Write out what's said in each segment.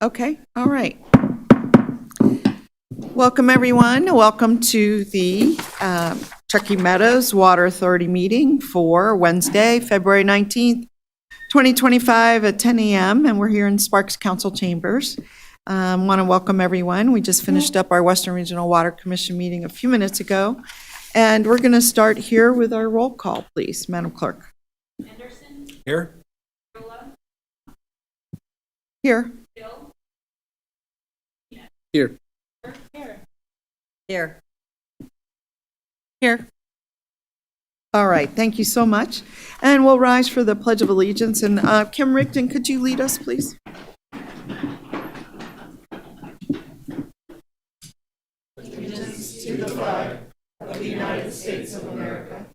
Okay, all right. Welcome, everyone. Welcome to the Truckee Meadows Water Authority meeting for Wednesday, February 19th, 2025 at 10 a.m. And we're here in Sparks Council Chambers. Want to welcome everyone. We just finished up our Western Regional Water Commission meeting a few minutes ago. And we're going to start here with our roll call, please, Madam Clerk. Anderson? Here. Here. Bill? Here. Here. Here. All right, thank you so much. And we'll rise for the Pledge of Allegiance. And Kim Rickton, could you lead us, please? Allegiance to the flag of the United States of America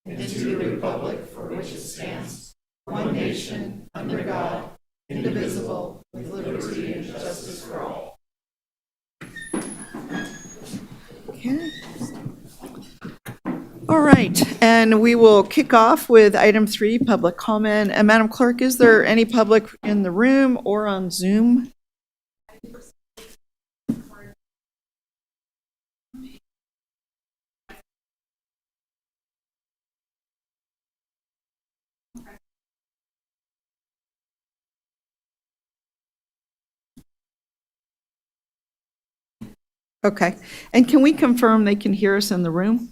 and to the republic for which it stands, one nation, under God, indivisible, with liberty and justice for all. Okay. All right, and we will kick off with item 3, public comment. And Madam Clerk, is there any public in the room or on Zoom? Okay, and can we confirm they can hear us in the room?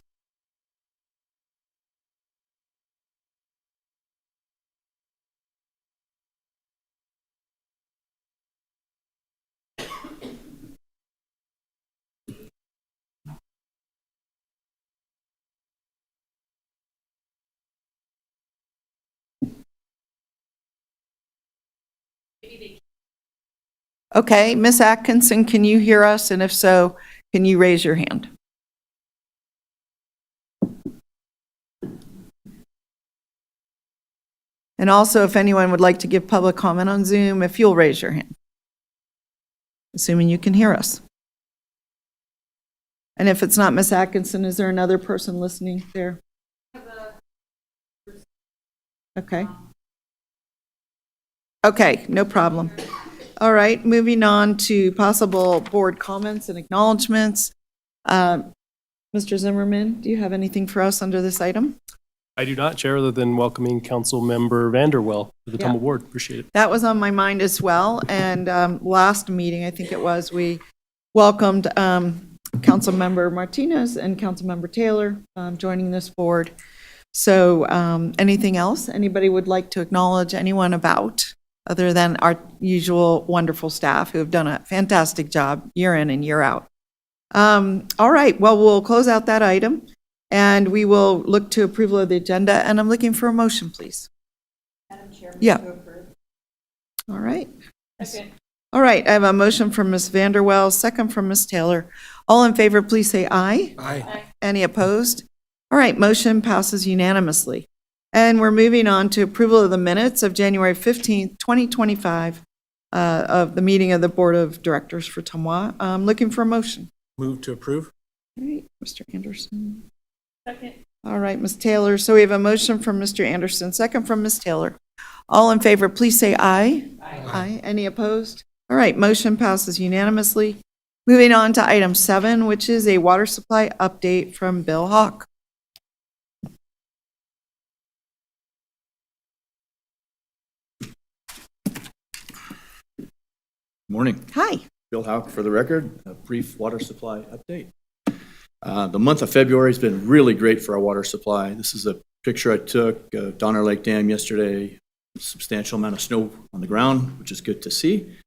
Okay, Miss Atkinson, can you hear us? And if so, can you raise your hand? And also, if anyone would like to give public comment on Zoom, if you'll raise your hand. Assuming you can hear us. And if it's not Miss Atkinson, is there another person listening there? Okay. Okay, no problem. All right, moving on to possible board comments and acknowledgements. Mr. Zimmerman, do you have anything for us under this item? I do not, Chair, other than welcoming Council Member Vanderwell to the TMWA board. Appreciate it. That was on my mind as well. And last meeting, I think it was, we welcomed Council Member Martinez and Council Member Taylor joining this board. So anything else anybody would like to acknowledge anyone about, other than our usual wonderful staff who have done a fantastic job year in and year out? All right, well, we'll close out that item and we will look to approval of the agenda. And I'm looking for a motion, please. Madam Chair, Yeah. to approve. All right. Second. All right, I have a motion from Ms. Vanderwell, second from Ms. Taylor. All in favor, please say aye. Aye. Any opposed? All right, motion passes unanimously. And we're moving on to approval of the minutes of January 15th, 2025, of the meeting of the Board of Directors for TMWA. I'm looking for a motion. Move to approve. All right, Mr. Anderson. Second. All right, Ms. Taylor. So we have a motion from Mr. Anderson, second from Ms. Taylor. All in favor, please say aye. Aye. Any opposed? All right, motion passes unanimously. Moving on to item 7, which is a water supply update from Bill Hawk. Morning. Hi. Bill Houck for the record, a brief water supply update. The month of February has been really great for our water supply. This is a picture I took of Donner Lake Dam yesterday. A substantial amount of snow on the ground, which is good to see.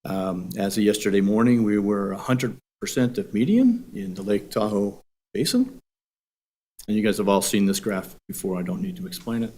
As of yesterday morning, we were 100% of median in the Lake Tahoe Basin. And you guys have all seen this graph before. I don't need to explain it.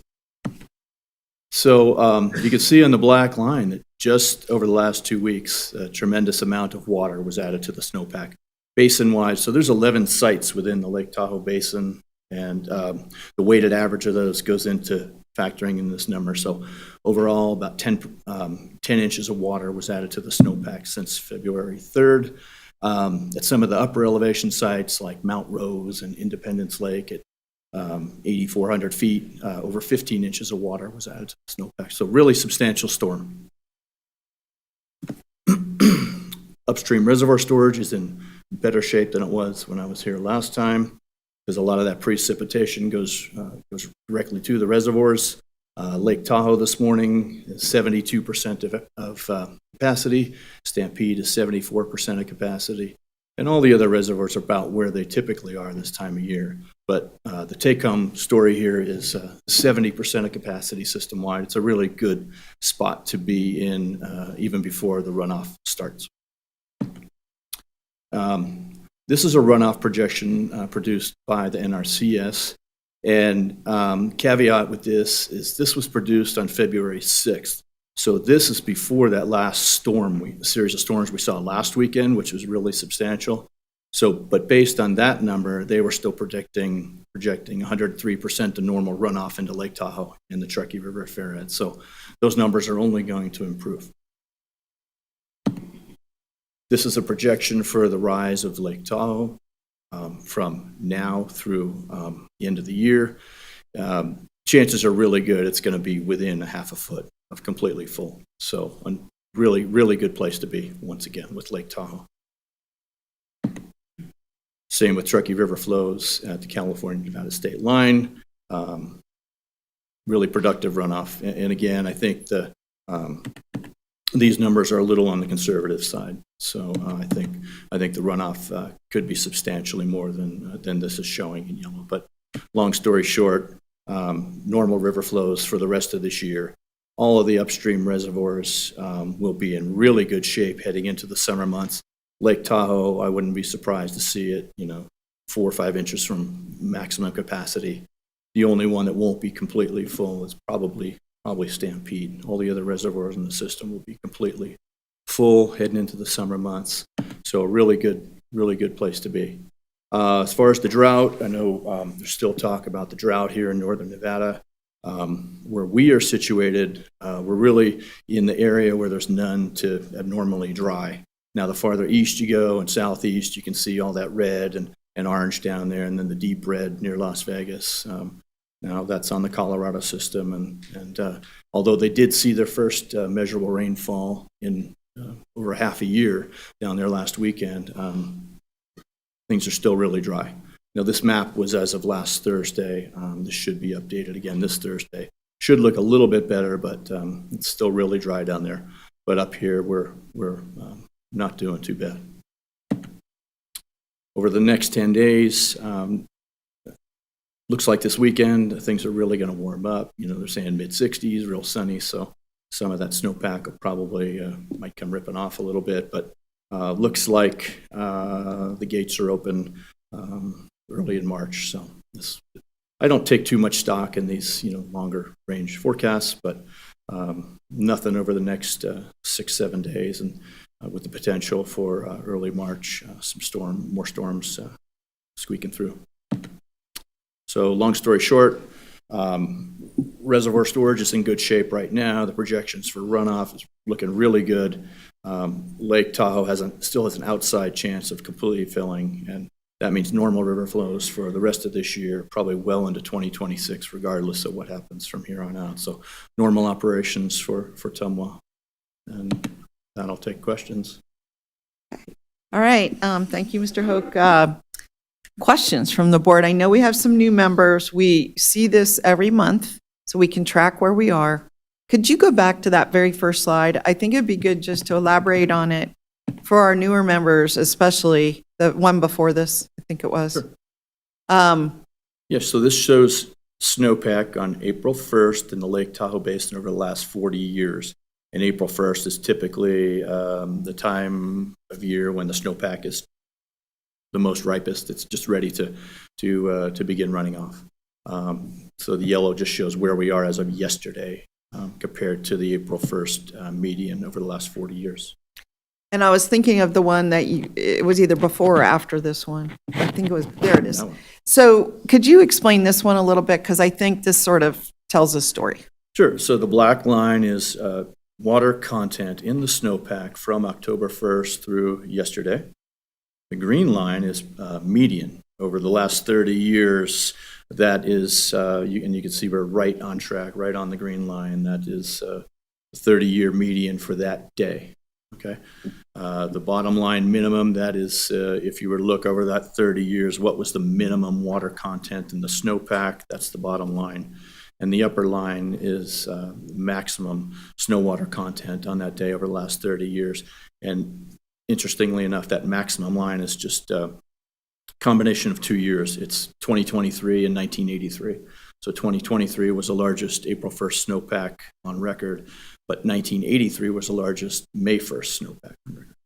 So you can see on the black line that just over the last 2 weeks, a tremendous amount of water was added to the snowpack basin-wide. So there's 11 sites within the Lake Tahoe Basin, and the weighted average of those goes into factoring in this number. So overall, about 10 inches of water was added to the snowpack since February 3rd. At some of the upper elevation sites like Mount Rose and Independence Lake at 8,400 feet, over 15 inches of water was added to the snowpack. So really substantial storm. upstream reservoir storage is in better shape than it was when I was here last time, because a lot of that precipitation goes directly to the reservoirs. Lake Tahoe this morning is 72% of capacity. Stampede is 74% of capacity. And all the other reservoirs are about where they typically are this time of year. But the take-home story here is 70% of capacity system-wide. It's a really good spot to be in even before the runoff starts. This is a runoff projection produced by the NRCS. And caveat with this is this was produced on February 6th. So this is before that last storm, series of storms we saw last weekend, which was really substantial. So, but based on that number, they were still projecting 103% of normal runoff into Lake Tahoe and the Truckee River Fairhead. So those numbers are only going to improve. This is a projection for the rise of Lake Tahoe from now through the end of the year. Chances are really good it's going to be within a half a foot of completely full. So a really, really good place to be once again with Lake Tahoe. Same with Truckee River flows at the California-Nevada state line. Really productive runoff. And again, I think these numbers are a little on the conservative side. So I think the runoff could be substantially more than this is showing in yellow. But long story short, normal river flows for the rest of this year. All of the upstream reservoirs will be in really good shape heading into the summer months. Lake Tahoe, I wouldn't be surprised to see it, 4 or 5 inches from maximum capacity. The only one that won't be completely full is probably Stampede. All the other reservoirs in the system will be completely full heading into the summer months. So a really good place to be. As far as the drought, I know there's still talk about the drought here in northern Nevada. Where we are situated, we're really in the area where there's none to abnormally dry. Now, the farther east you go and southeast, you can see all that red and orange down there, and then the deep red near Las Vegas. Now, that's on the Colorado system, and although they did see their first measurable rainfall in over half a year down there last weekend, things are still really dry. Now, this map was as of last Thursday. This should be updated again this Thursday. Should look a little bit better, but it's still really dry down there. But up here, we're not doing too bad. Over the next 10 days, looks like this weekend, things are really going to warm up. They're saying mid-60s, real sunny, so some of that snowpack will probably might come ripping off a little bit, but looks like the gates are open early in March. So I don't take too much stock in these, longer range forecasts, but nothing over the next 6-7 days, and with the potential for early March, more storms squeaking through. So long story short, reservoir storage is in good shape right now. The projections for runoff is looking really good. Lake Tahoe still has an outside chance of completely filling, and that means normal river flows for the rest of this year, probably well into 2026, regardless of what happens from here on out. So normal operations for TMWA. And that'll take questions. All right, thank you, Mr. Hoke. Questions from the board? I know we have some new members. We see this every month, so we can track where we are. Could you go back to that very first slide? I think it'd be good just to elaborate on it for our newer members, especially the one before this, I think it was. Sure. Yes, so this shows snowpack on April 1st in the Lake Tahoe Basin over the last 40 years. And April 1st is typically the time of year when the snowpack is the most ripest. It's just ready to begin running off. So the yellow just shows where we are as of yesterday compared to the April 1st median over the last 40 years. And I was thinking of the one that it was either before or after this one. I think it was, there it is. So could you explain this one a little bit? Because I think this sort of tells a story. Sure. So the black line is water content in the snowpack from October 1st through yesterday. The green line is median over the last 30 years. That is, and you can see we're right on track, right on the green line. That is the 30-year median for that day. Okay. The bottom line minimum, that is, if you were to look over that 30 years, what was the minimum water content in the snowpack? That's the bottom line. And the upper line is maximum snow water content on that day over the last 30 years. And interestingly enough, that maximum line is just a combination of 2 years. It's 2023 and 1983. So 2023 was the largest April 1st snowpack on record, but 1983 was the largest May 1st snowpack on record.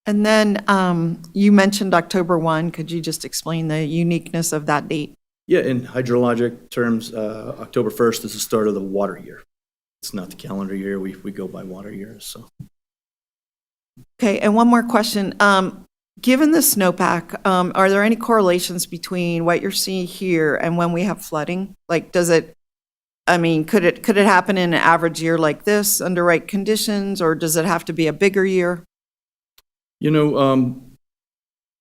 And then you mentioned October 1. Could you just explain the uniqueness of that date? Yeah, in hydrologic terms, October 1st is the start of the water year. It's not the calendar year. We go by water years. So, Okay, and one more question. Given the snowpack, are there any correlations between what you're seeing here and when we have flooding? Like, does it, I mean, could it happen in an average year like this under right conditions, or does it have to be a bigger year? you know,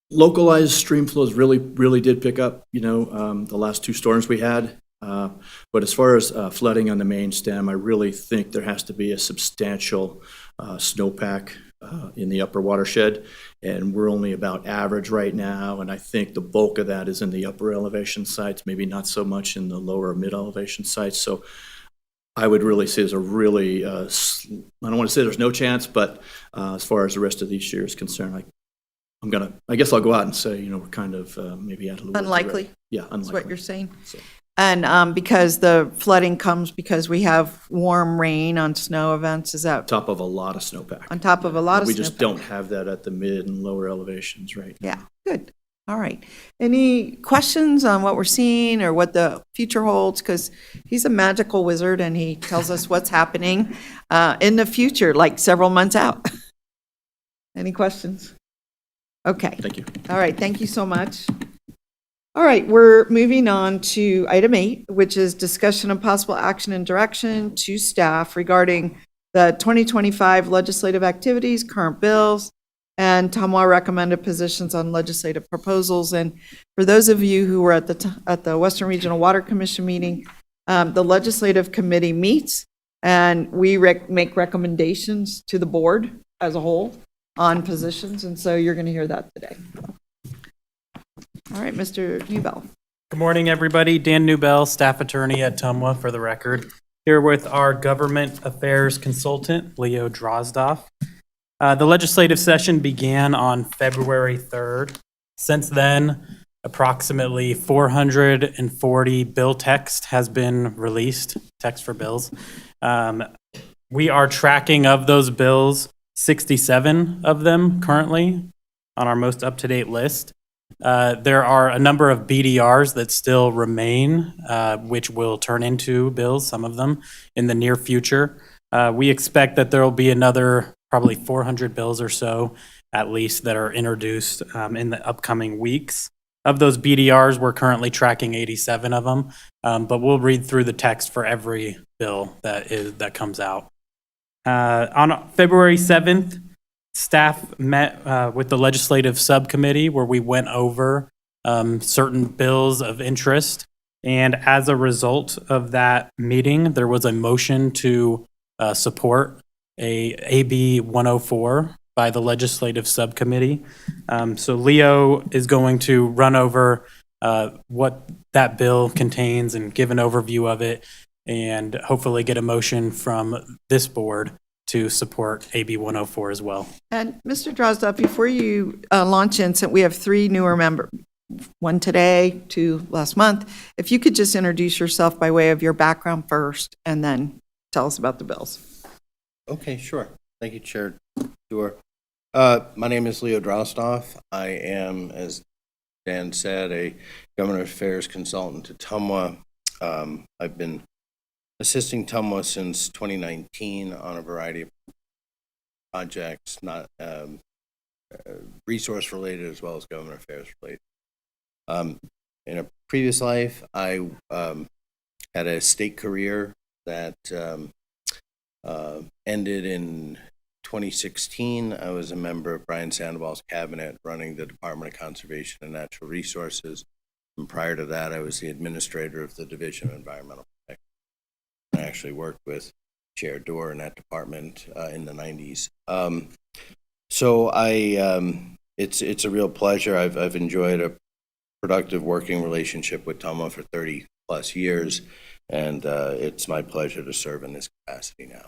localized stream flows really did pick up, the last 2 storms we had. But as far as flooding on the main stem, I really think there has to be a substantial snowpack in the upper watershed, and we're only about average right now, and I think the bulk of that is in the upper elevation sites, maybe not so much in the lower mid elevation sites. So I would really say there's a really, I don't want to say there's no chance, but as far as the rest of this year is concerned, I guess I'll go out and say, we're kind of maybe at a little Unlikely? Yeah, That's unlikely. what you're saying? So. And because the flooding comes because we have warm rain on snow events, is that Top of a lot of snowpack. on top of a lot of We just snowpack? don't have that at the mid and lower elevations right now. Yeah, good. All right. Any questions on what we're seeing or what the future holds? Because he's a magical wizard and he tells us what's happening in the future, like several months out. Any questions? Okay. Thank you. All right, thank you so much. All right, we're moving on to item 8, which is discussion of possible action and direction to staff regarding the 2025 legislative activities, current bills, and TMWA recommended positions on legislative proposals. And for those of you who were at the Western Regional Water Commission meeting, the legislative committee meets and we make recommendations to the board as a whole on positions, and so you're going to hear that today. All right, Mr. Newbell. Good morning, everybody. Dan Newbell, staff attorney at TMWA, for the record. Here with our government affairs consultant, Leo Drozdoff. The legislative session began on February 3rd. Since then, approximately 440 bill text has been released, text for bills. We are tracking of those bills, 67 of them currently on our most up-to-date list. There are a number of BDRs that still remain, which will turn into bills, some of them, in the near future. We expect that there will be another probably 400 bills or so, at least, that are introduced in the upcoming weeks. Of those BDRs, we're currently tracking 87 of them, but we'll read through the text for every bill that comes out. On February 7th, staff met with the legislative subcommittee where we went over certain bills of interest. And as a result of that meeting, there was a motion to support AB 104 by the legislative subcommittee. So Leo is going to run over what that bill contains and give an overview of it, and hopefully get a motion from this board to support AB 104 as well. And Mr. Drozdoff, before you launch in, since we have 3 newer members, 1 today, 2 last month, if you could just introduce yourself by way of your background first and then tell us about the bills. Okay, sure. Thank you, Chair Dewar. My name is Leo Drozdoff. I am, as Dan said, a government affairs consultant to TMWA. I've been assisting TMWA since 2019 on a variety of projects, not resource related as well as government affairs related. In a previous life, I had a state career that ended in 2016. I was a member of Brian Sandoval's cabinet running the Department of Conservation and Natural Resources. And prior to that, I was the administrator of the Division of Environmental Protection. I actually worked with Chair Doer in that department in the 90s. So it's a real pleasure. I've enjoyed a productive working relationship with TMWA for 30 plus years, and it's my pleasure to serve in this capacity now.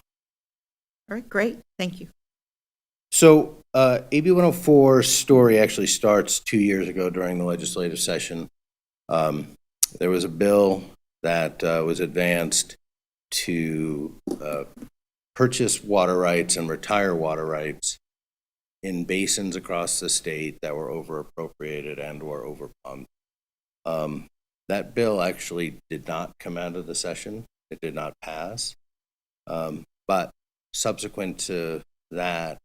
All right, great, thank you. So AB 104's story actually starts 2 years ago during the legislative session. There was a bill that was advanced to purchase water rights and retire water rights in basins across the state that were over appropriated and or over pumped. That bill actually did not come out of the session. It did not pass. But subsequent to that,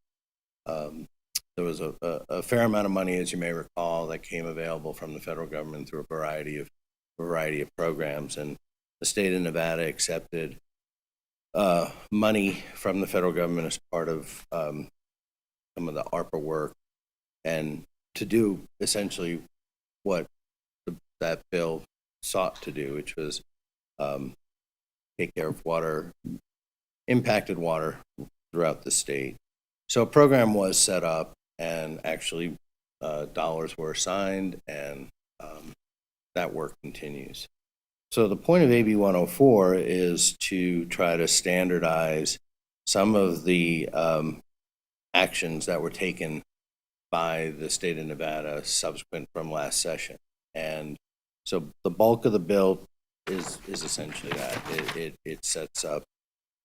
there was a fair amount of money, as you may recall, that came available from the federal government through a variety of programs, and the state of Nevada accepted money from the federal government as part of some of the ARPA work, and to do essentially what that bill sought to do, which was take care of impacted water throughout the state. So a program was set up, and actually dollars were assigned, and that work continues. So the point of AB 104 is to try to standardize some of the actions that were taken by the state of Nevada subsequent from last session. And so the bulk of the bill is essentially that. It sets up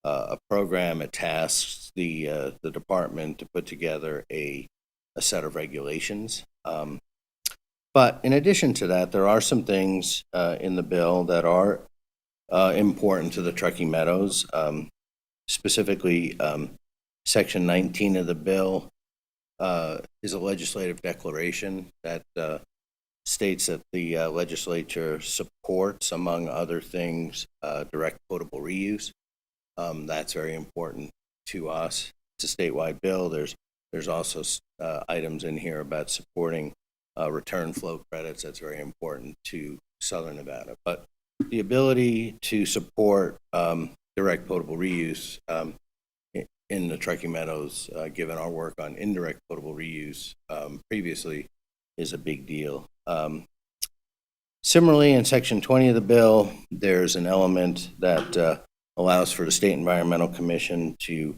a program. It tasks the department to put together a set of regulations. But in addition to that, there are some things in the bill that are important to the Truckee Meadows. Specifically, Section 19 of the bill is a legislative declaration that states that the legislature supports, among other things, direct potable reuse. That's very important to us. It's a statewide bill. There's also items in here about supporting return flow credits. That's very important to Southern Nevada. But the ability to support direct potable reuse in the Truckee Meadows, given our work on indirect potable reuse previously, is a big deal. Similarly, in Section 20 of the bill, there's an element that allows for the State Environmental Commission to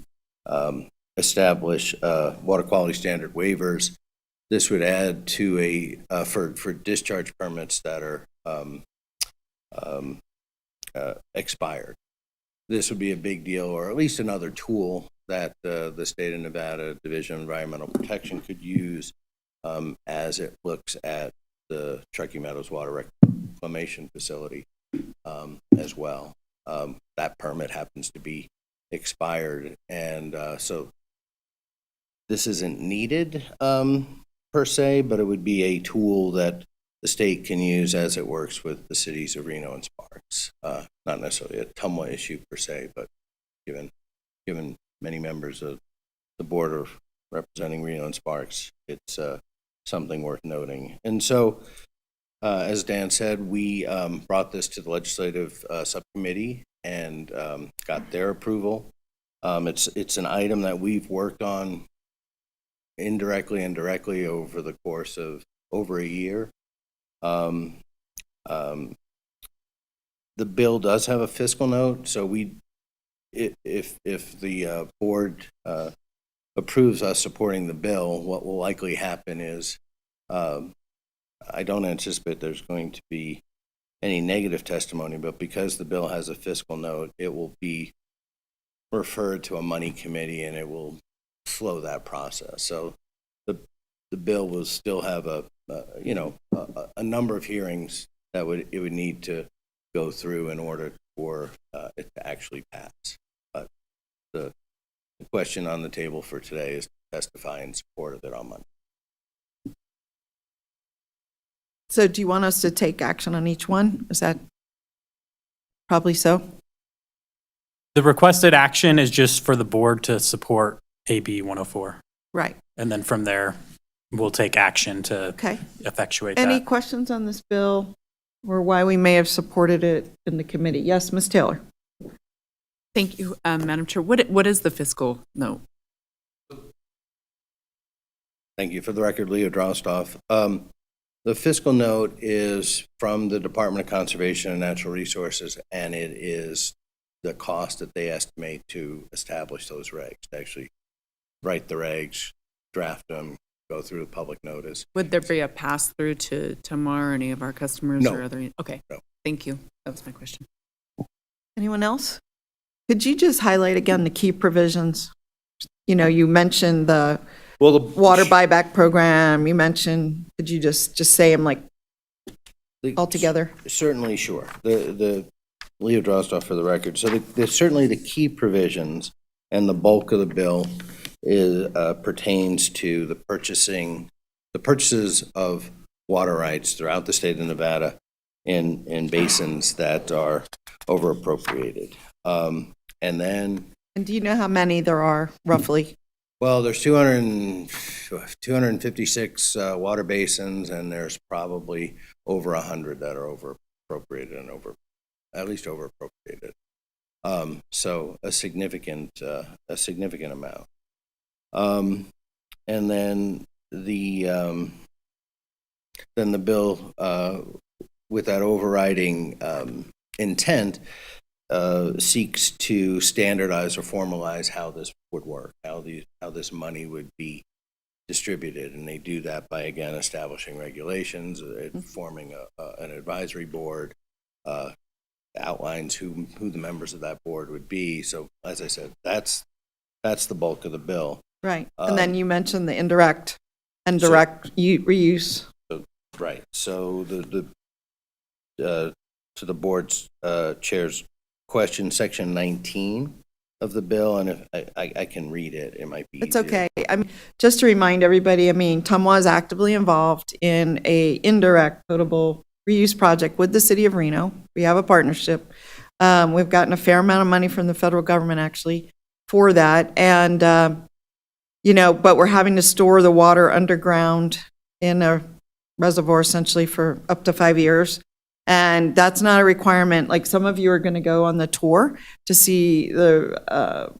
establish water quality standard waivers. This would add to for discharge permits that are expired. This would be a big deal, or at least another tool that the State of Nevada Division of Environmental Protection could use as it looks at the Truckee Meadows Water Reclamation Facility as well. That permit happens to be expired, and so this isn't needed per se, but it would be a tool that the state can use as it works with the cities of Reno and Sparks. Not necessarily a TMWA issue per se, but given many members of the board are representing Reno and Sparks, it's something worth noting. And so, as Dan said, we brought this to the legislative subcommittee and got their approval. It's an item that we've worked on indirectly and directly over the course of over a year. The bill does have a fiscal note, so if the board approves us supporting the bill, what will likely happen is I don't anticipate there's going to be any negative testimony, but because the bill has a fiscal note, it will be referred to a money committee, and it will slow that process. So the bill will still have a number of hearings that it would need to go through in order for it to actually pass. But the question on the table for today is to testify in support of it on Monday. So do you want us to take action on each one? Is that probably so? The requested action is just for the board to support AB 104. Right, And then from there, we'll take action to okay. effectuate Any that. questions on this bill or why we may have supported it in the committee? Yes, Ms. Taylor? Thank you, Madam Chair. What is the fiscal note? Thank you. For the record, Leo Drostoff. The fiscal note is from the Department of Conservation and Natural Resources, and it is the cost that they estimate to establish those regs, to actually write the regs, draft them, go through the public notice. Would there be a pass-through to TMWA or any of our customers? No. Or other? Okay. No. Thank you. That was my question. Anyone else? Could you just highlight again the key provisions? You know, you mentioned the Well, the water buyback program, you mentioned, could you just say them like all together? Certainly, sure. The Leo Drostoff for the record. So certainly the key provisions and the bulk of the bill is pertains to the purchases of water rights throughout the state of Nevada in basins that are over appropriated. And then, And do you know how many there are roughly? well, there's 256 water basins, and there's probably over 100 that are over appropriated and at least over appropriated. So a significant amount. And then the bill with that overriding intent seeks to standardize or formalize how this would work, how this money would be distributed, and they do that by, again, establishing regulations, forming an advisory board, outlines who the members of that board would be. So, as I said, that's the bulk of the bill. Right. And then you mentioned the indirect and direct reuse. Right. So to the board's chair's question, section 19 of the bill, and if I can read it, it might be It's easier. okay. I mean, just to remind everybody, I mean, TMWA is actively involved in a indirect potable reuse project with the city of Reno. We have a partnership. We've gotten a fair amount of money from the federal government actually for that. And, you know, but we're having to store the water underground in a reservoir essentially for up to 5 years. And that's not a requirement. Like some of you are going to go on the tour to see the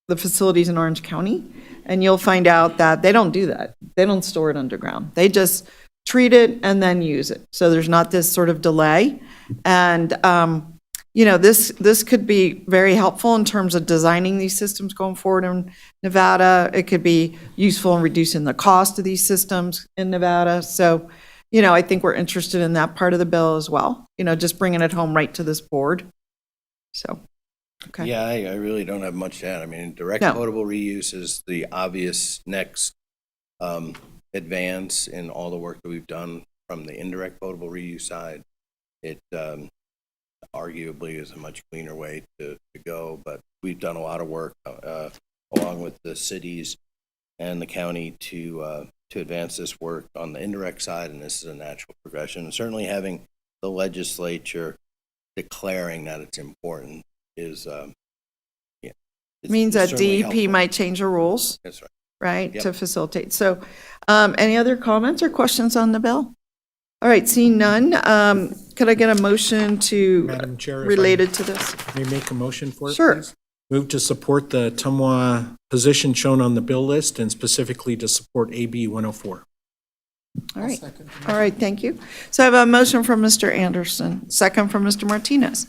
facilities in Orange County, and you'll find out that they don't do that. They don't store it underground. They just treat it and then use it. So there's not this sort of delay. And, you know, this could be very helpful in terms of designing these systems going forward in Nevada. It could be useful in reducing the cost of these systems in Nevada. So, you know, I think we're interested in that part of the bill as well, you know, just bringing it home right to this board. So, okay. Yeah, I really don't have much to add. I mean, direct No. potable reuse is the obvious next advance in all the work that we've done from the indirect potable reuse side. It arguably is a much cleaner way to go, but we've done a lot of work along with the cities and the county to advance this work on the indirect side, and this is a natural progression. And certainly having the legislature declaring that it's important is, Means that certainly DEP helpful. might change the rules, That's right. right, Yep. to facilitate. So, any other comments or questions on the bill? All right, seeing none, could I get a motion to, Madam Chair, if I related to this? may make a motion for it, Sure. please? Move to support the TMWA position shown on the bill list and specifically to support AB 104. All right, all right, thank you. So I have a motion from Mr. Anderson, second from Mr. Martinez.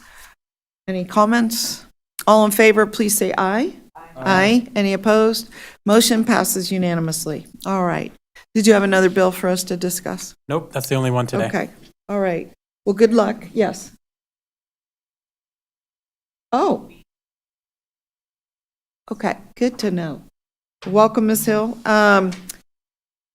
Any comments? All in favor, please say aye. Aye. Any opposed? Motion passes unanimously. All right. Did you have another bill for us to discuss? Nope, that's the only one today. Okay, all right. Well, good luck. Yes. Oh. Okay, good to know. Welcome, Ms. Hill.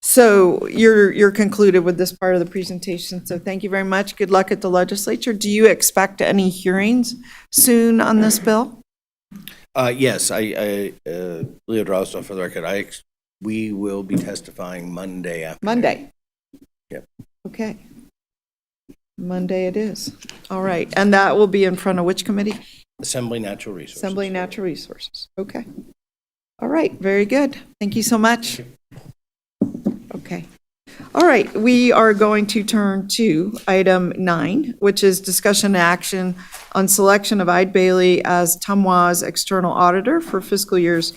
So you're concluded with this part of the presentation, so thank you very much. Good luck at the legislature. Do you expect any hearings soon on this bill? Yes, Leo Drostoff for the record, we will be testifying Monday afternoon. Monday? Yep. Okay. Monday it is. All right, and that will be in front of which committee? Assembly Natural Resources. Assembly Natural Resources. Okay. All right, very good. Thank you so much. Okay. All right, we are going to turn to item 9, which is discussion and action on selection of Eide Bailey as TMWA's external auditor for fiscal years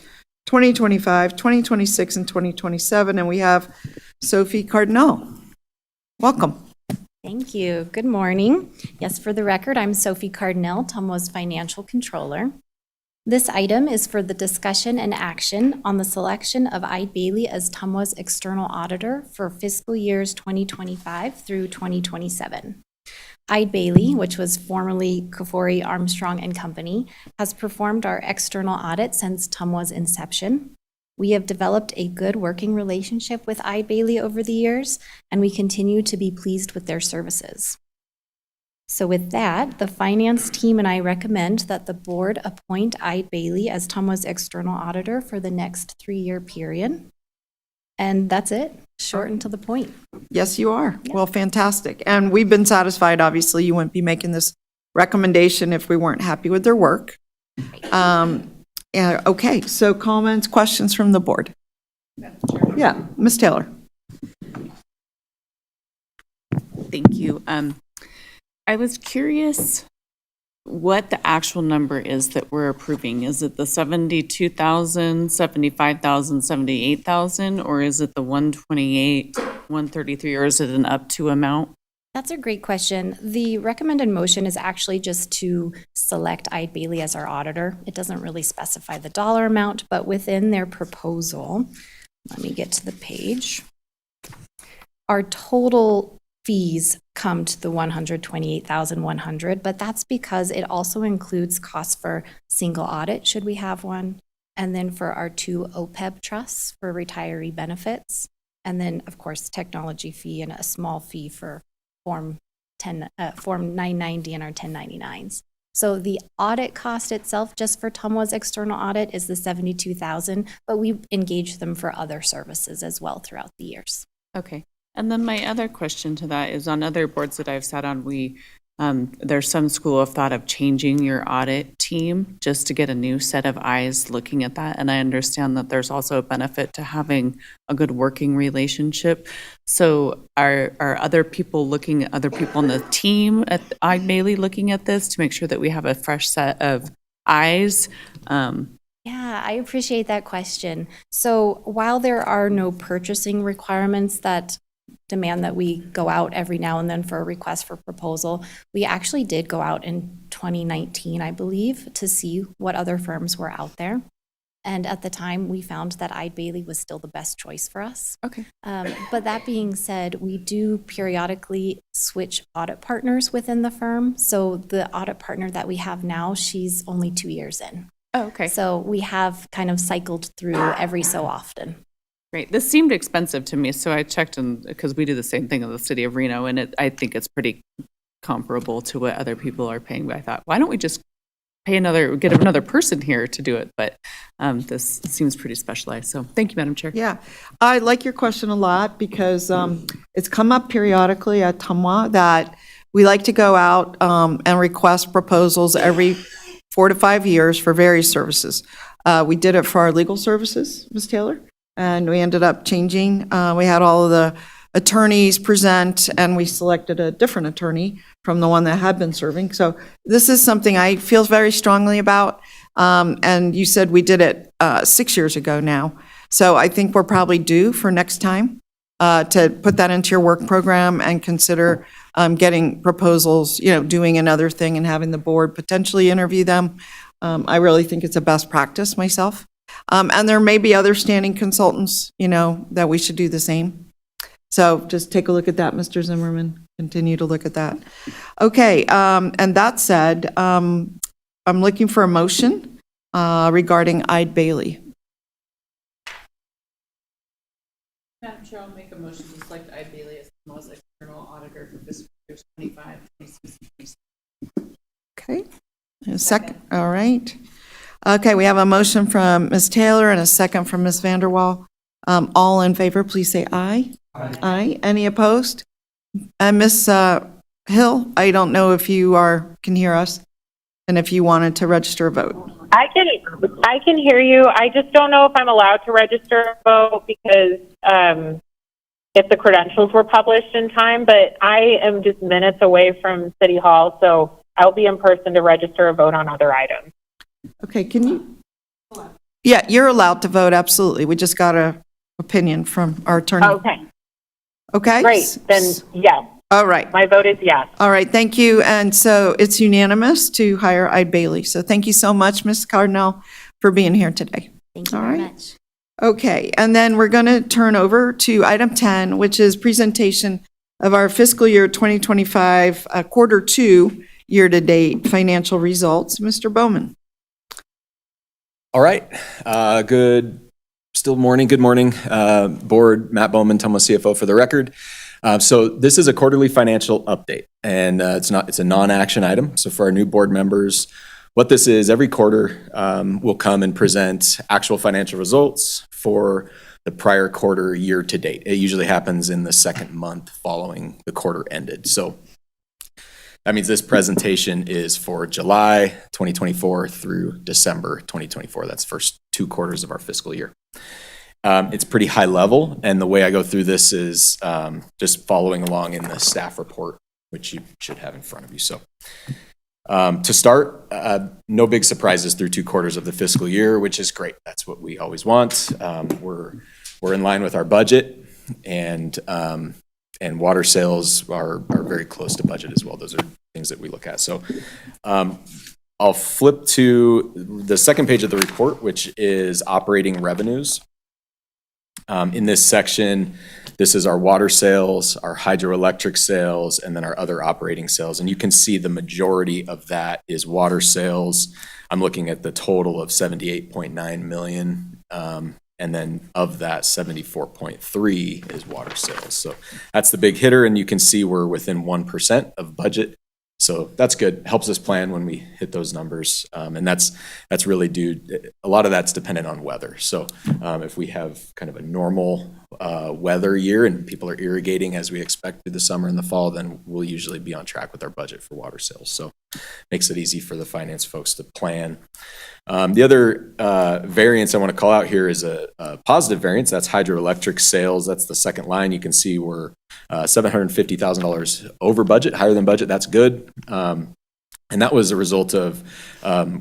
2025, 2026, and 2027. And we have Sophie Cardinal. Welcome. Thank you. Good morning. Yes, for the record, I'm Sophie Cardinal, TMWA's financial controller. This item is for the discussion and action on the selection of Eide Bailey as TMWA's external auditor for fiscal years 2025 through 2027. Eide Bailey, which was formerly Kafori Armstrong and Company, has performed our external audit since TMWA's inception. We have developed a good working relationship with Eide Bailey over the years, and we continue to be pleased with their services. So with that, the finance team and I recommend that the board appoint Eide Bailey as TMWA's external auditor for the next 3-year period. And that's it, short and to the point. Yes, you are. Well, fantastic. And we've been satisfied, obviously, you wouldn't be making this recommendation if we weren't happy with their work. Yeah, okay, so comments, questions from the board? Yeah, Ms. Taylor. Thank you. I was curious what the actual number is that we're approving. Is it the 72,000, 75,000, 78,000, or is it the 128, 133, or is it an up to amount? That's a great question. The recommended motion is actually just to select Eide Bailey as our auditor. It doesn't really specify the dollar amount, but within their proposal, let me get to the page. Our total fees come to the $128,100, but that's because it also includes costs for single audit, should we have one, and then for our 2 OPEB trusts for retiree benefits, and then, of course, technology fee and a small fee for Form 990 and our 1099s. So the audit cost itself, just for TMWA's external audit, is the $72,000, but we engage them for other services as well throughout the years. Okay. And then my other question to that is on other boards that I've sat on, there's some school of thought of changing your audit team just to get a new set of eyes looking at that. And I understand that there's also a benefit to having a good working relationship. So are other people on the team at Eide Bailey looking at this to make sure that we have a fresh set of eyes? Yeah, I appreciate that question. So while there are no purchasing requirements that demand that we go out every now and then for a request for proposal, we actually did go out in 2019, I believe, to see what other firms were out there. And at the time, we found that Eide Bailey was still the best choice for us. Okay. But that being said, we do periodically switch audit partners within the firm. So the audit partner that we have now, she's only 2 years in. Oh, okay. So we have kind of cycled through every so often. Great. This seemed expensive to me, so I checked because we do the same thing in the city of Reno, and I think it's pretty comparable to what other people are paying. But I thought, why don't we just get another person here to do it? But this seems pretty specialized. So thank you, Madam Chair. Yeah, I like your question a lot because it's come up periodically at TMWA that we like to go out and request proposals every 4 to 5 years for various services. We did it for our legal services, Ms. Taylor, and we ended up changing. We had all of the attorneys present, and we selected a different attorney from the one that had been serving. So this is something I feel very strongly about. And you said we did it 6 years ago now. So I think we're probably due for next time to put that into your work program and consider getting proposals, doing another thing and having the board potentially interview them. I really think it's a best practice myself. And there may be other standing consultants, that we should do the same. So just take a look at that, Mr. Zimmerman. Continue to look at that. Okay, and that said, I'm looking for a motion regarding Eide Bailey. Madam Chair, I'll make a motion to select Eide Bailey as the most external auditor for fiscal years 25, 26, 27. Okay, a second. All right. Okay, we have a motion from Ms. Taylor and a second from Ms. Vanderwall. All in favor, please say aye. Aye. Any opposed? And Ms. Hill, I don't know if you can hear us and if you wanted to register a vote. I can hear you. I just don't know if I'm allowed to register a vote because if the credentials were published in time, but I am just minutes away from City Hall, so I'll be in person to register a vote on other items. Okay, can you? Yeah, you're allowed to vote, absolutely. We just got a opinion from our attorney. Okay, Okay? great. Then yes, All right. my vote is yes. All right, thank you. And so it's unanimous to hire Ide Bailey. So thank you so much, Ms. Cardinal, for being here today. Thank you All very right. much. Okay, and then we're going to turn over to item 10, which is presentation of our fiscal year 2025 quarter two year-to-date financial results. Mr. Bowman. All right. Good morning, board. Matt Bowman, Tumwa CFO for the record. So this is a quarterly financial update, and it's a non-action item. So for our new board members, what this is, every quarter we'll come and present actual financial results for the prior quarter year to date. It usually happens in the second month following the quarter ended. So that means this presentation is for July 2024 through December 2024. That's the first 2 quarters of our fiscal year. It's pretty high level, and the way I go through this is just following along in the staff report, which you should have in front of you. So to start, no big surprises through 2 quarters of the fiscal year, which is great. That's what we always want. We're in line with our budget, and water sales are very close to budget as well. Those are things that we look at. So I'll flip to the second page of the report, which is operating revenues. In this section, this is our water sales, our hydroelectric sales, and then our other operating sales. And you can see the majority of that is water sales. I'm looking at the total of $78.9 million. And then of that, 74.3 is water sales. So that's the big hitter, and you can see we're within 1% of budget. So that's good. Helps us plan when we hit those numbers. And that's really due, a lot of that's dependent on weather. So if we have kind of a normal weather year and people are irrigating as we expect through the summer and the fall, then we'll usually be on track with our budget for water sales. So makes it easy for the finance folks to plan. The other variance I want to call out here is a positive variance. That's hydroelectric sales. That's the second line. You can see we're $750,000 over budget, higher than budget. That's good. And that was a result of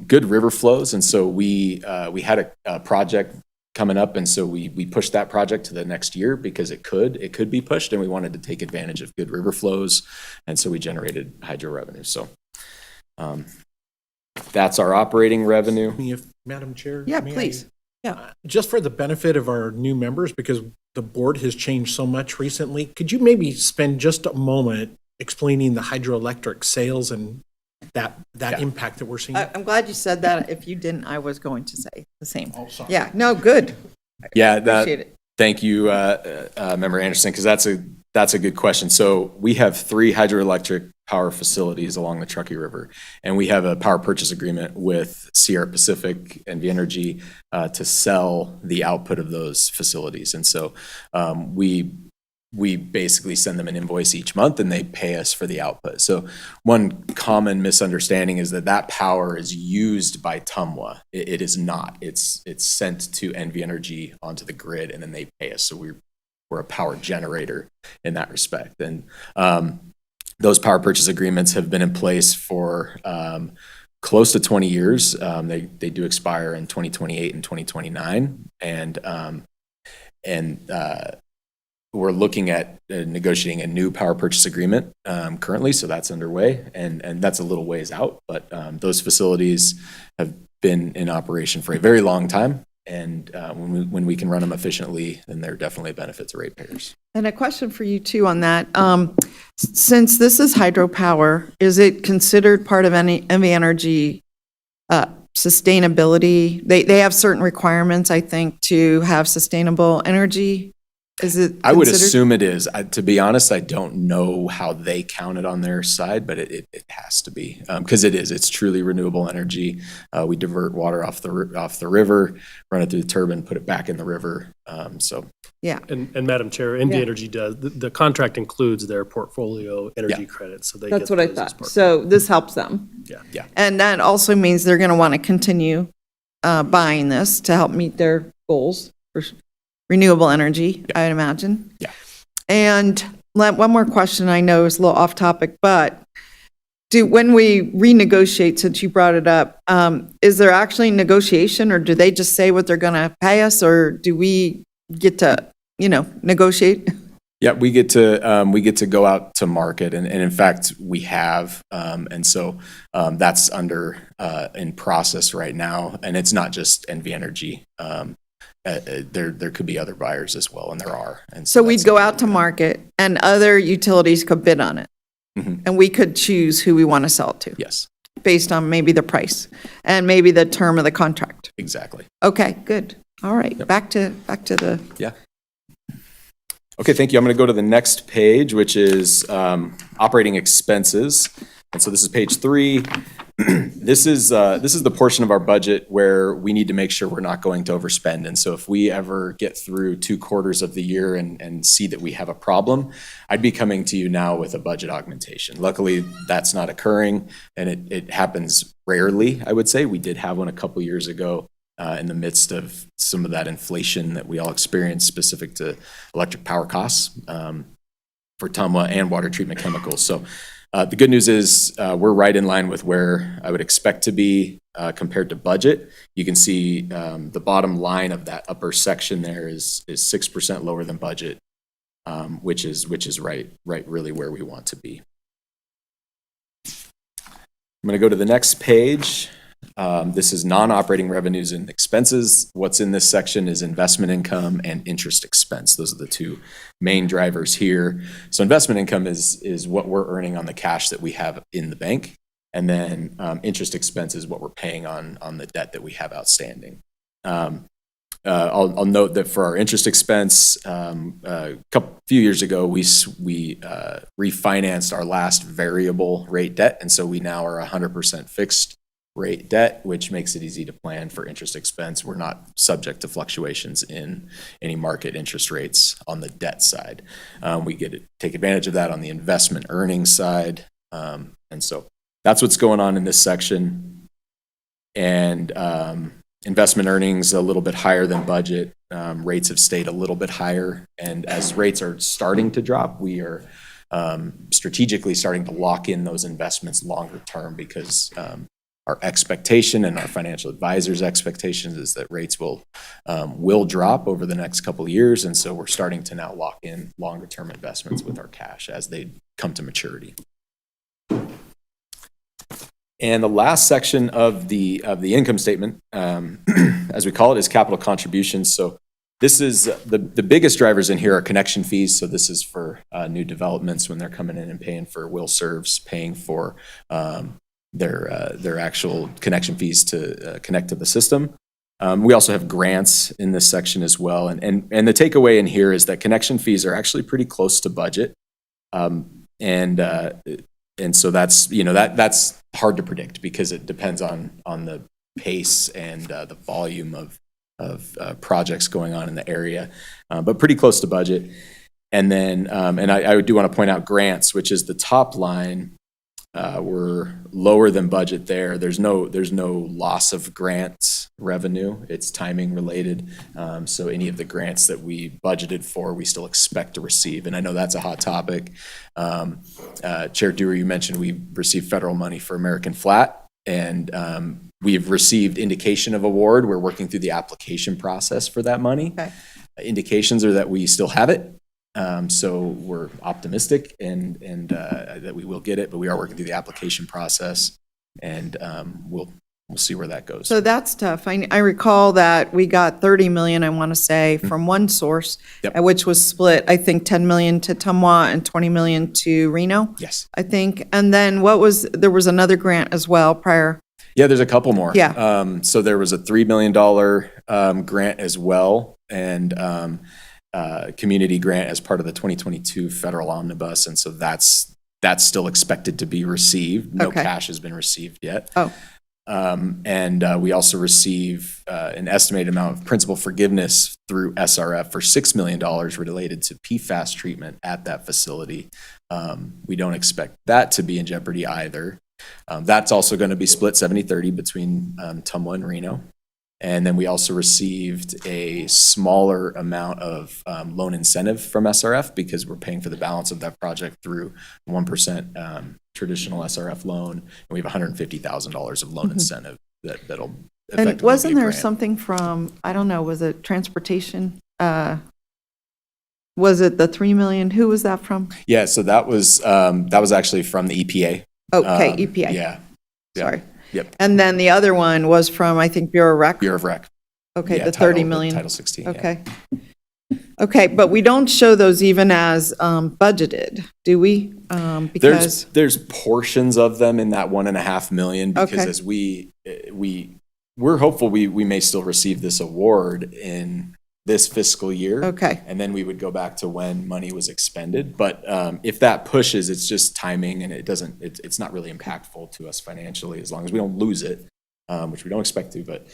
good river flows. And so we had a project coming up, and so we pushed that project to the next year because it could be pushed, and we wanted to take advantage of good river flows, and so we generated hydro revenue. So that's our operating revenue. Madam Chair? Yeah, may I- please. Yeah. Just for the benefit of our new members, because the board has changed so much recently, could you maybe spend just a moment explaining the hydroelectric sales and that impact that we're seeing? I'm glad you said that. If you didn't, I was going to say the same. Oh, sorry. Yeah, no, good. Yeah, Appreciate it. thank you, Member Anderson, because that's a good question. So we have 3 hydroelectric power facilities along the Truckee River, and we have a power purchase agreement with Sierra Pacific and NV Energy to sell the output of those facilities. And so we basically send them an invoice each month, and they pay us for the output. So one common misunderstanding is that power is used by TMWA. It is not. It's sent to NV Energy onto the grid, and then they pay us. So we're a power generator in that respect. And those power purchase agreements have been in place for close to 20 years. They do expire in 2028 and 2029. And we're looking at negotiating a new power purchase agreement currently, so that's underway, and that's a little ways out. But those facilities have been in operation for a very long time, and when we can run them efficiently, then they're definitely a benefit to ratepayers. And a question for you too on that. Since this is hydropower, is it considered part of any NV Energy sustainability? They have certain requirements, I think, to have sustainable energy. Is it considered? I would assume it is. To be honest, I don't know how they count it on their side, but it has to be, because it is. It's truly renewable energy. We divert water off the river, run it through the turbine, put it back in the river. Yeah. And Madam Chair, NV Energy does, the contract includes their portfolio energy credits, so they That's get what I those as thought. part. So this helps them. Yeah. And that also means they're going to want to continue buying this to help meet their goals for renewable energy, I'd imagine. Yeah. And one more question I know is a little off topic, but when we renegotiate, since you brought it up, is there actually negotiation, or do they just say what they're going to pay us, or do we get to, negotiate? Yeah, we get to go out to market, and in fact, we have, and so that's in process right now, and it's not just NV Energy. There could be other buyers as well, and there are. And So we'd that's go something out to that- market, and other utilities could bid on it, Mhm. and we could choose who we want to sell it to, Yes, based on maybe the price and maybe the term of the contract. exactly. Okay, good. All right, Yep. back to the, Yeah. Okay, thank you. I'm going to go to the next page, which is operating expenses. And so this is page 3. This is the portion of our budget where we need to make sure we're not going to overspend. And so if we ever get through 2 quarters of the year and see that we have a problem, I'd be coming to you now with a budget augmentation. Luckily, that's not occurring, and it happens rarely, I would say. We did have one a couple years ago. In the midst of some of that inflation that we all experienced specific to electric power costs for TMWA and water treatment chemicals. So the good news is we're right in line with where I would expect to be compared to budget. You can see the bottom line of that upper section there is 6% lower than budget, which is right really where we want to be. I'm going to go to the next page. This is non-operating revenues and expenses. What's in this section is investment income and interest expense. Those are the 2 main drivers here. So investment income is what we're earning on the cash that we have in the bank. And then interest expense is what we're paying on the debt that we have outstanding. I'll note that for our interest expense, few years ago, we refinanced our last variable rate debt. And so we now are 100% fixed rate debt, which makes it easy to plan for interest expense. We're not subject to fluctuations in any market interest rates on the debt side. We get to take advantage of that on the investment earnings side. And so that's what's going on in this section. And investment earnings a little bit higher than budget. Rates have stayed a little bit higher. And as rates are starting to drop, we are strategically starting to lock in those investments longer term because our expectation and our financial advisors' expectations is that rates will drop over the next couple of years, and so we're starting to now lock in longer-term investments with our cash as they come to maturity. And the last section of the income statement, as we call it, is capital contributions. So this is the biggest drivers in here are connection fees. So this is for new developments when they're coming in and paying for will serves, paying for their actual connection fees to connect to the system. We also have grants in this section as well. And the takeaway in here is that connection fees are actually pretty close to budget. And so that's, that's hard to predict because it depends on the pace and the volume of projects going on in the area, but pretty close to budget. And then, and I do want to point out grants, which is the top line. We're lower than budget there. There's no loss of grants revenue. It's timing related. So any of the grants that we budgeted for, we still expect to receive. And I know that's a hot topic. Chair Dewar, you mentioned we received federal money for American Flat, and we've received indication of award. We're working through the application process for that money. Okay. Indications are that we still have it. So we're optimistic and that we will get it, but we are working through the application process, and we'll see where that goes. so that's tough. I recall that we got 30 million, I want to say, from one source, Yep. which was split, I think 10 million to TMWA and 20 million to Reno, Yes. I think. And then there was another grant as well prior. Yeah, there's a couple more. Yeah. So there was a $3 million grant as well, and community grant as part of the 2022 federal omnibus. And so that's still expected to be received. No Okay. cash has been received yet. Oh. And we also receive an estimated amount of principal forgiveness through SRF for $6 million related to PFAS treatment at that facility. We don't expect that to be in jeopardy either. That's also going to be split 70-30 between TMWA and Reno. And then we also received a smaller amount of loan incentive from SRF because we're paying for the balance of that project through 1% traditional SRF loan. And we have $150,000 of loan incentive that'll effectively And wasn't be a there grant. something from, I don't know, was it transportation? Was it the 3 million? Who was that from? Yeah, so that was actually from the EPA. Okay, EPA. Yeah. Sorry. Yep. And then the other one was from, I think, Bureau of Rec? Bureau of Rec. Okay, Yeah, the 30 Title- million. Title 16. yeah. Okay. Okay, but we don't show those even as budgeted, do we? Because, There's portions of them in that 1.5 million because Okay. as we're hopeful we may still receive this award in this fiscal year. okay, And then we would go back to when money was expended. But if that pushes, it's just timing and it's not really impactful to us financially as long as we don't lose it, which we don't expect to. But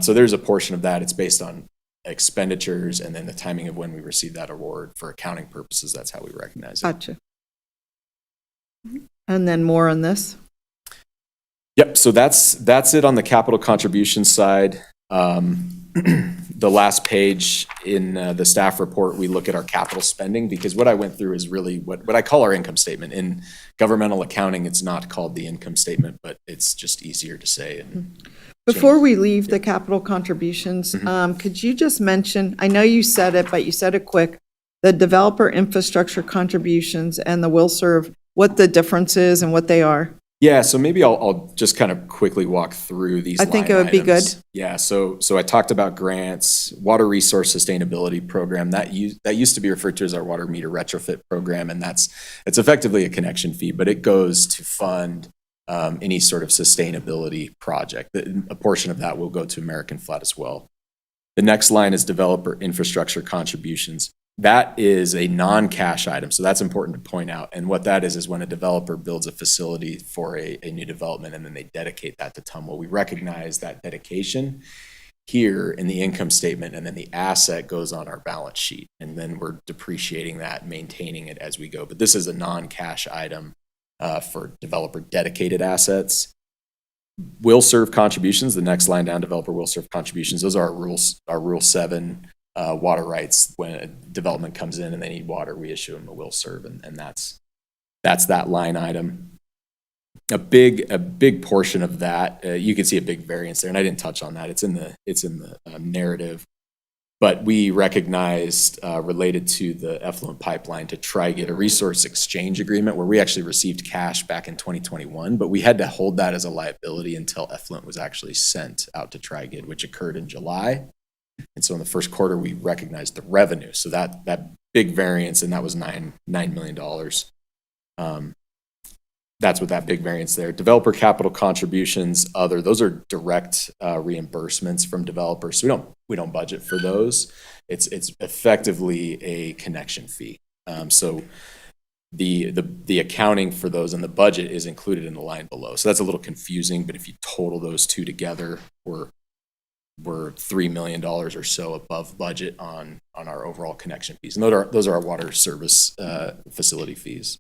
so there's a portion of that. It's based on expenditures and then the timing of when we receive that award for accounting purposes. That's how we recognize it. gotcha. And then more on this? Yep. So that's it on the capital contribution side. The last page in the staff report, we look at our capital spending because what I went through is really what I call our income statement. In governmental accounting, it's not called the income statement, but it's just easier to say. And Before we leave the capital contributions, could you just mention, I know you said it, but you said it quick, the developer infrastructure contributions and the will serve, what the difference is and what they are? Yeah, so maybe I'll just kind of quickly walk through these. I think line it would be items. good. Yeah, so I talked about grants, water resource sustainability program that used to be referred to as our water meter retrofit program, and it's effectively a connection fee, but it goes to fund any sort of sustainability project. A portion of that will go to American Flat as well. The next line is developer infrastructure contributions. That is a non-cash item, so that's important to point out. And what that is when a developer builds a facility for a new development and then they dedicate that to TMWA. We recognize that dedication here in the income statement, and then the asset goes on our balance sheet. And then we're depreciating that, maintaining it as we go. But this is a non-cash item for developer dedicated assets. Will serve contributions, the next line down, developer will serve contributions. Those are our Rule 7 water rights. When a development comes in and they need water, we issue them a will serve, and that's that line item. A big portion of that, you can see a big variance there, and I didn't touch on that. It's in the narrative, but we recognized related to the effluent pipeline to try get a resource exchange agreement where we actually received cash back in 2021, but we had to hold that as a liability until effluent was actually sent out to TriGid, which occurred in July. And so in the first quarter, we recognized the revenue. So that big variance, and that was $9 million. That's what that big variance there. Developer capital contributions, those are direct reimbursements from developers. So we don't budget for those. It's effectively a connection fee. So the accounting for those and the budget is included in the line below. So that's a little confusing, but if you total those two together, we're $3 million or so above budget on our overall connection fees. And those are our water service facility fees.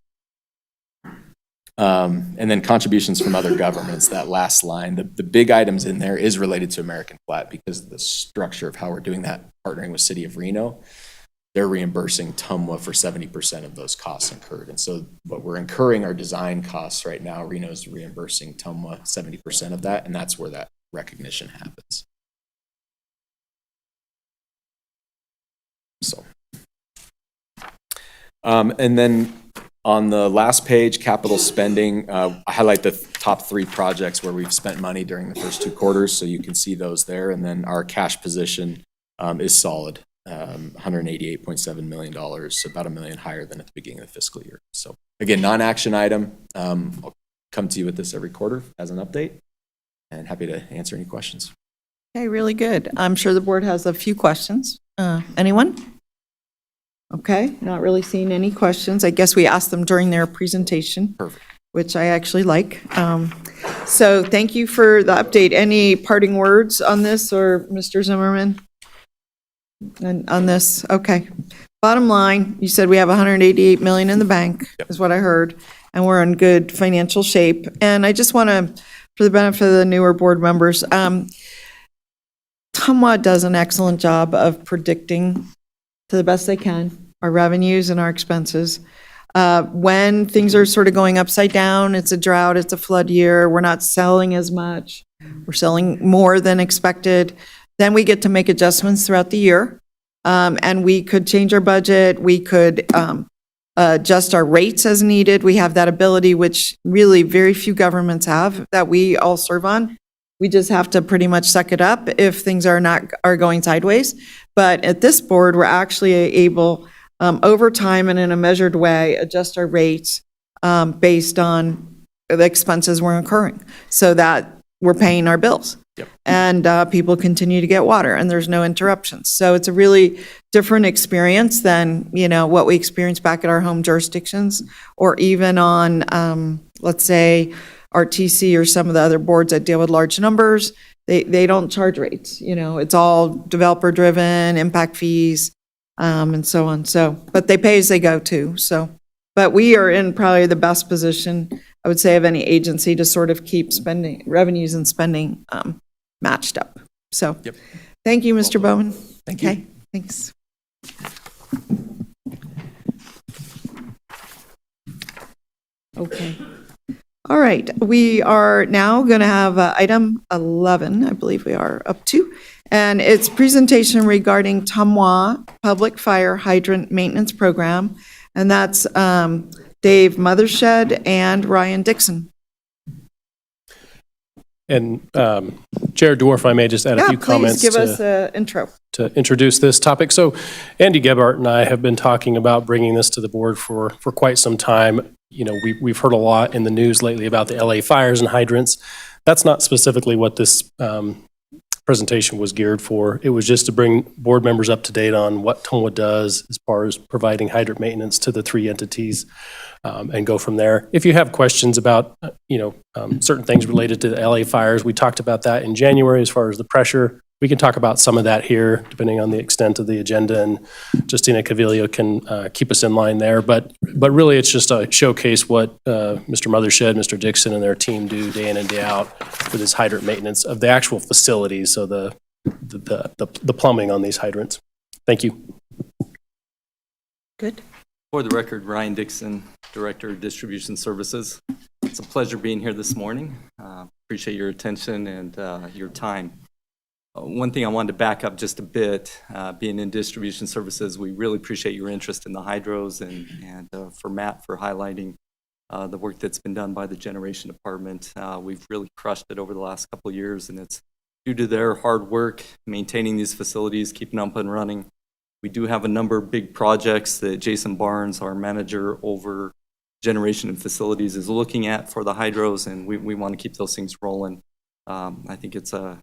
And then contributions from other governments, that last line, the big items in there is related to American Flat because of the structure of how we're doing that, partnering with City of Reno. They're reimbursing TMWA for 70% of those costs incurred. And so what we're incurring our design costs right now, Reno's reimbursing TMWA 70% of that, and that's where that recognition happens. So, and then on the last page, capital spending, I highlight the top 3 projects where we've spent money during the first 2 quarters, so you can see those there. And then our cash position is solid, $188.7 million, about $1 million higher than at the beginning of the fiscal year. So again, non-action item. I'll come to you with this every quarter as an update, and happy to answer any questions. Okay, really good. I'm sure the board has a few questions. Anyone? Okay, not really seeing any questions. I guess we asked them during their presentation. Perfect. Which I actually like. So thank you for the update. Any parting words on this, or Mr. Zimmerman? And on this, okay. Bottom line, you said we have 188 million in the bank, is what I heard, and we're in good financial shape. And I just want to, for the benefit of the newer board members, TMWA does an excellent job of predicting to the best they can our revenues and our expenses. When things are sort of going upside down, it's a drought, it's a flood year, we're not selling as much, we're selling more than expected, then we get to make adjustments throughout the year. And we could change our budget, we could adjust our rates as needed. We have that ability, which really very few governments have, that we all serve on. We just have to pretty much suck it up if things are going sideways. But at this board, we're actually able, over time and in a measured way, adjust our rates based on the expenses we're incurring, so that we're paying our bills. Yep. And people continue to get water, and there's no interruptions. So it's a really different experience than, what we experience back at our home jurisdictions, or even on, let's say, RTC or some of the other boards that deal with large numbers. They don't charge rates. It's all developer-driven, impact fees, and so on. So, but they pay as they go too. So, but we are in probably the best position, I would say, of any agency to sort of keep spending revenues and spending matched up. So, Yep. Thank you, Mr. Bowman. Thank you. Okay, thanks. Okay. All right, we are now going to have item 11, I believe we are up to, and it's presentation regarding TMWA Public Fire Hydrant Maintenance Program, and that's Dave Mothershed and Ryan Dixon. And Chair Dwarf, if I may just add a few comments Yeah, please give us an intro. to introduce this topic. So Andy Gebhardt and I have been talking about bringing this to the board for quite some time. We've heard a lot in the news lately about the LA fires and hydrants. That's not specifically what this presentation was geared for. It was just to bring board members up to date on what TMWA does as far as providing hydrant maintenance to the three entities, and go from there. If you have questions about, certain things related to the LA fires, we talked about that in January as far as the pressure. We can talk about some of that here, depending on the extent of the agenda, and Justina Cavillo can keep us in line there. But really, it's just a showcase what Mr. Mothershed, Mr. Dixon, and their team do day in and day out for this hydrant maintenance of the actual facilities, so the plumbing on these hydrants. Thank you. Good. For the record, Ryan Dixon, Director of Distribution Services. It's a pleasure being here this morning. Appreciate your attention and your time. One thing I wanted to back up just a bit, being in distribution services, we really appreciate your interest in the hydros, and for Matt for highlighting the work that's been done by the generation department. We've really crushed it over the last couple of years, and it's due to their hard work maintaining these facilities, keeping them up and running. We do have a number of big projects that Jason Barnes, our manager over generation and facilities, is looking at for the hydros, and we want to keep those things rolling. I think it's a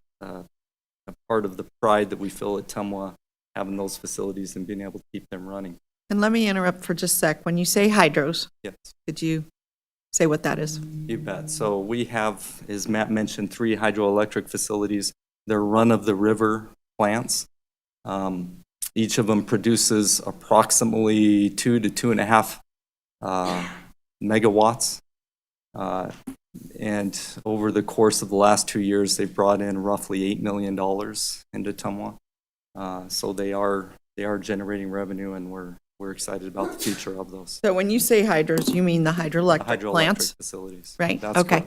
part of the pride that we feel at TMWA, having those facilities and being able to keep them running. And let me interrupt for just a sec. When you say hydros, Yes, could you say what that is? you bet. So we have, as Matt mentioned, 3 hydroelectric facilities. They're run-of-the-river plants. Each of them produces approximately 2 to 2.5 megawatts. And over the course of the last 2 years, they've brought in roughly $8 million into TMWA. So they are generating revenue, and we're excited about the future of those. So when you say hydros, you mean the hydroelectric plants? Facilities. Right, That's okay.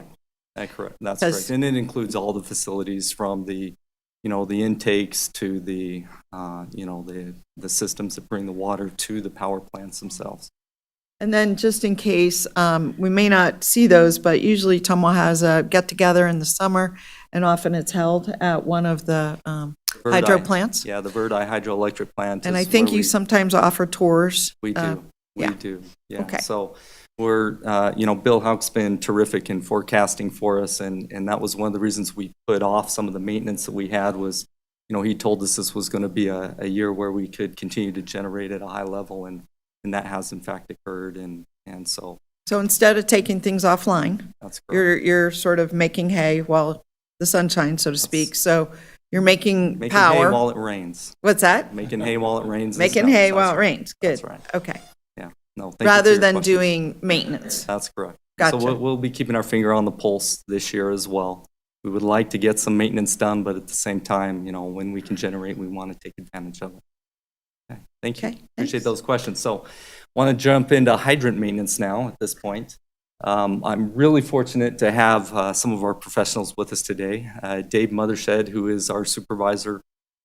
correct. That's correct. And it includes all the facilities from the intakes to the systems that bring the water to the power plants themselves. And then just in case, we may not see those, but usually TMWA has a get-together in the summer, and often it's held at one of the hydro plants. Yeah, the Verdi hydroelectric plant. And I is think where you sometimes offer tours. We do. yeah. We do. Yeah. Okay. So we're, Bill Hauk's been terrific in forecasting for us, and that was one of the reasons we put off some of the maintenance that we had was, he told us this was going to be a year where we could continue to generate at a high level, and that has in fact occurred, and so. So instead of taking things offline, That's correct. you're sort of making hay while the sun shines, so to speak. So you're making Making power. hay while it rains. What's that? Making hay while it rains. Making hay while it rains. Good. That's right. Okay. Yeah. No. Thank you for Rather your than question. doing maintenance. That's correct. Gotcha. So we'll be keeping our finger on the pulse this year as well. We would like to get some maintenance done, but at the same time, when we can generate, we want to take advantage of it. Okay, thank you. Okay, Appreciate thanks. those questions. So want to jump into hydrant maintenance now at this point. I'm really fortunate to have some of our professionals with us today. Dave Mothershed, who is our supervisor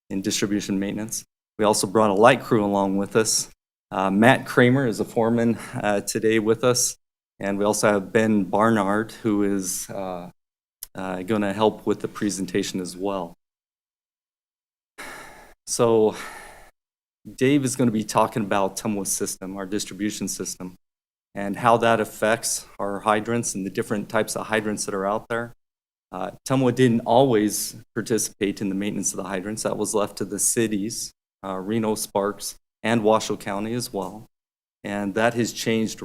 in distribution maintenance. We also brought a light crew along with us. Matt Kramer is a foreman today with us. And we also have Ben Barnard, who is going to help with the presentation as well. So Dave is going to be talking about TMWA system, our distribution system, and how that affects our hydrants and the different types of hydrants that are out there. TMWA didn't always participate in the maintenance of the hydrants. That was left to the cities, Reno, Sparks, and Washoe County as well. And that has changed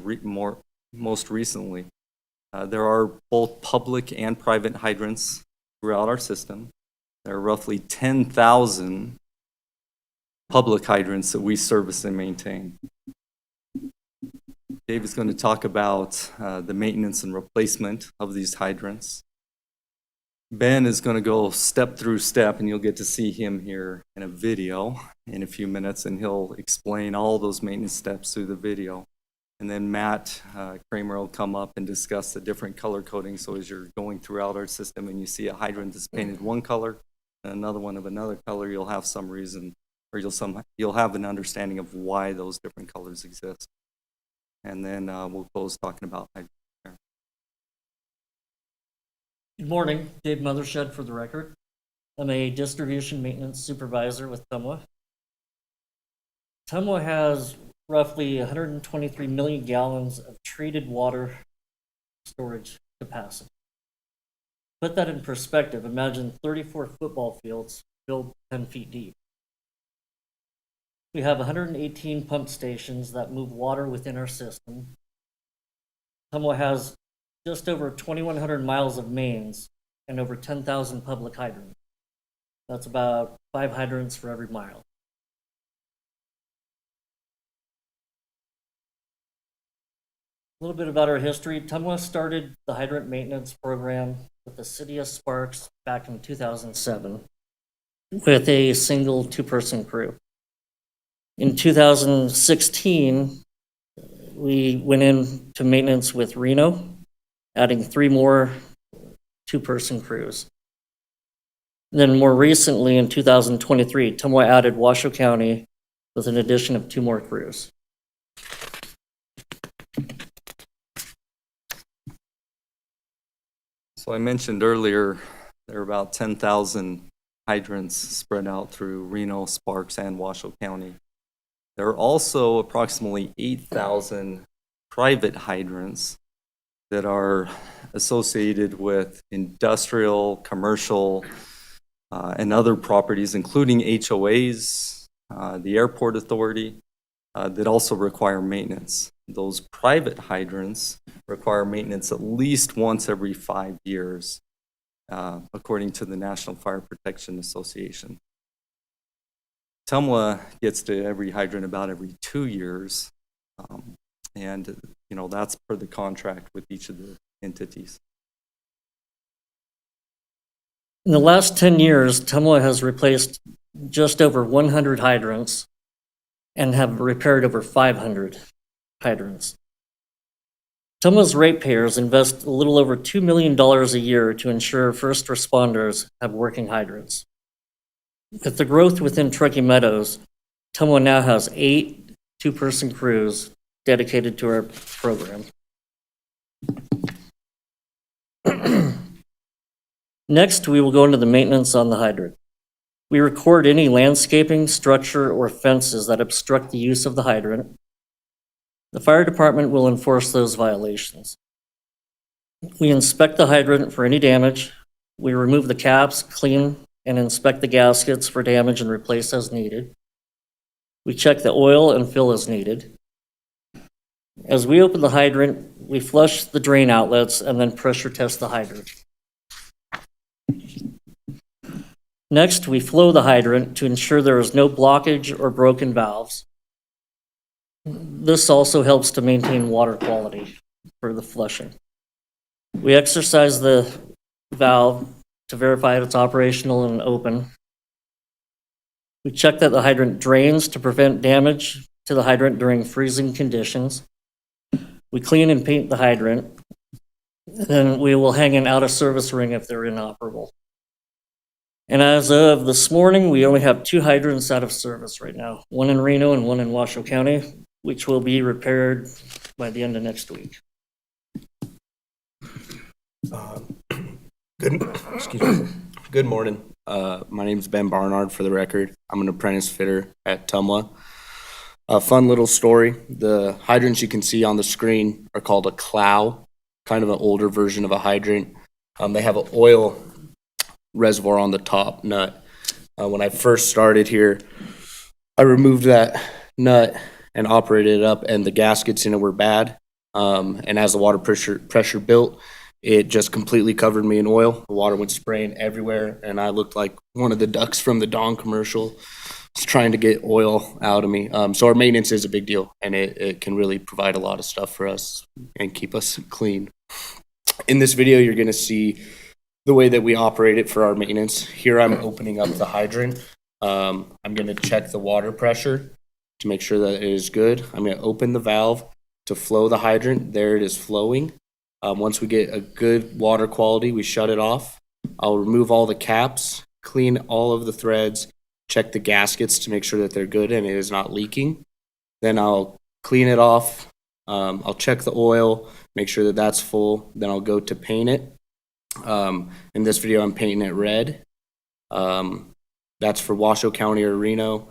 most recently. There are both public and private hydrants throughout our system. There are roughly 10,000 public hydrants that we service and maintain. Dave is going to talk about the maintenance and replacement of these hydrants. Ben is going to go step through step, and you'll get to see him here in a video in a few minutes, and he'll explain all those maintenance steps through the video. And then Matt Kramer will come up and discuss the different color coding. So as you're going throughout our system and you see a hydrant that's painted one color and another one of another color, you'll have some reason, or you'll have an understanding of why those different colors exist. And then we'll close talking about hydrant repair. Good morning, Dave Mothershed for the record. I'm a distribution maintenance supervisor with TMWA. TMWA has roughly 123 million gallons of treated water storage capacity. Put that in perspective, imagine 34 football fields filled 10 feet deep. We have 118 pump stations that move water within our system. TMWA has just over 2,100 miles of mains and over 10,000 public hydrants. That's about 5 hydrants for every mile. A little bit about our history. TMWA started the hydrant maintenance program with the city of Sparks back in 2007 with a single 2-person crew. In 2016, we went into maintenance with Reno, adding 3 more 2-person crews. Then more recently, in 2023, TMWA added Washoe County with an addition of 2 more crews. So I mentioned earlier, there are about 10,000 hydrants spread out through Reno, Sparks, and Washoe County. There are also approximately 8,000 private hydrants that are associated with industrial, commercial, and other properties, including HOAs, the airport authority, that also require maintenance. Those private hydrants require maintenance at least once every 5 years, according to the National Fire Protection Association. TMWA gets to every hydrant about every 2 years, and that's per the contract with each of the entities. In the last 10 years, TMWA has replaced just over 100 hydrants and have repaired over 500 hydrants. TMWA's ratepayers invest a little over $2 million a year to ensure first responders have working hydrants. With the growth within Truckee Meadows, TMWA now has 8 2-person crews dedicated to our program. Next, we will go into the maintenance on the hydrant. We record any landscaping, structure, or fences that obstruct the use of the hydrant. The fire department will enforce those violations. We inspect the hydrant for any damage. We remove the caps, clean and inspect the gaskets for damage and replace as needed. We check the oil and fill as needed. As we open the hydrant, we flush the drain outlets and then pressure test the hydrant. Next, we flow the hydrant to ensure there is no blockage or broken valves. This also helps to maintain water quality for the flushing. We exercise the valve to verify it's operational and open. We check that the hydrant drains to prevent damage to the hydrant during freezing conditions. We clean and paint the hydrant. Then we will hang an out-of-service ring if they're inoperable. And as of this morning, we only have 2 hydrants out of service right now, one in Reno and one in Washoe County, which will be repaired by the end of next week. Good morning. My name's Ben Barnard, for the record. I'm an apprentice fitter at TMWA. A fun little story. The hydrants you can see on the screen are called a clow, kind of an older version of a hydrant. They have an oil reservoir on the top nut. When I first started here, I removed that nut and operated it up, and the gaskets in it were bad. And as the water pressure built, it just completely covered me in oil. The water went spraying everywhere, and I looked like one of the ducks from the Dawn commercial, just trying to get oil out of me. So our maintenance is a big deal, and it can really provide a lot of stuff for us and keep us clean. In this video, you're going to see the way that we operate it for our maintenance. Here I'm opening up the hydrant. I'm going to check the water pressure to make sure that it is good. I'm going to open the valve to flow the hydrant. There it is flowing. Once we get a good water quality, we shut it off. I'll remove all the caps, clean all of the threads, check the gaskets to make sure that they're good and it is not leaking. Then I'll clean it off. I'll check the oil, make sure that that's full. Then I'll go to paint it. In this video, I'm painting it red. That's for Washoe County or Reno.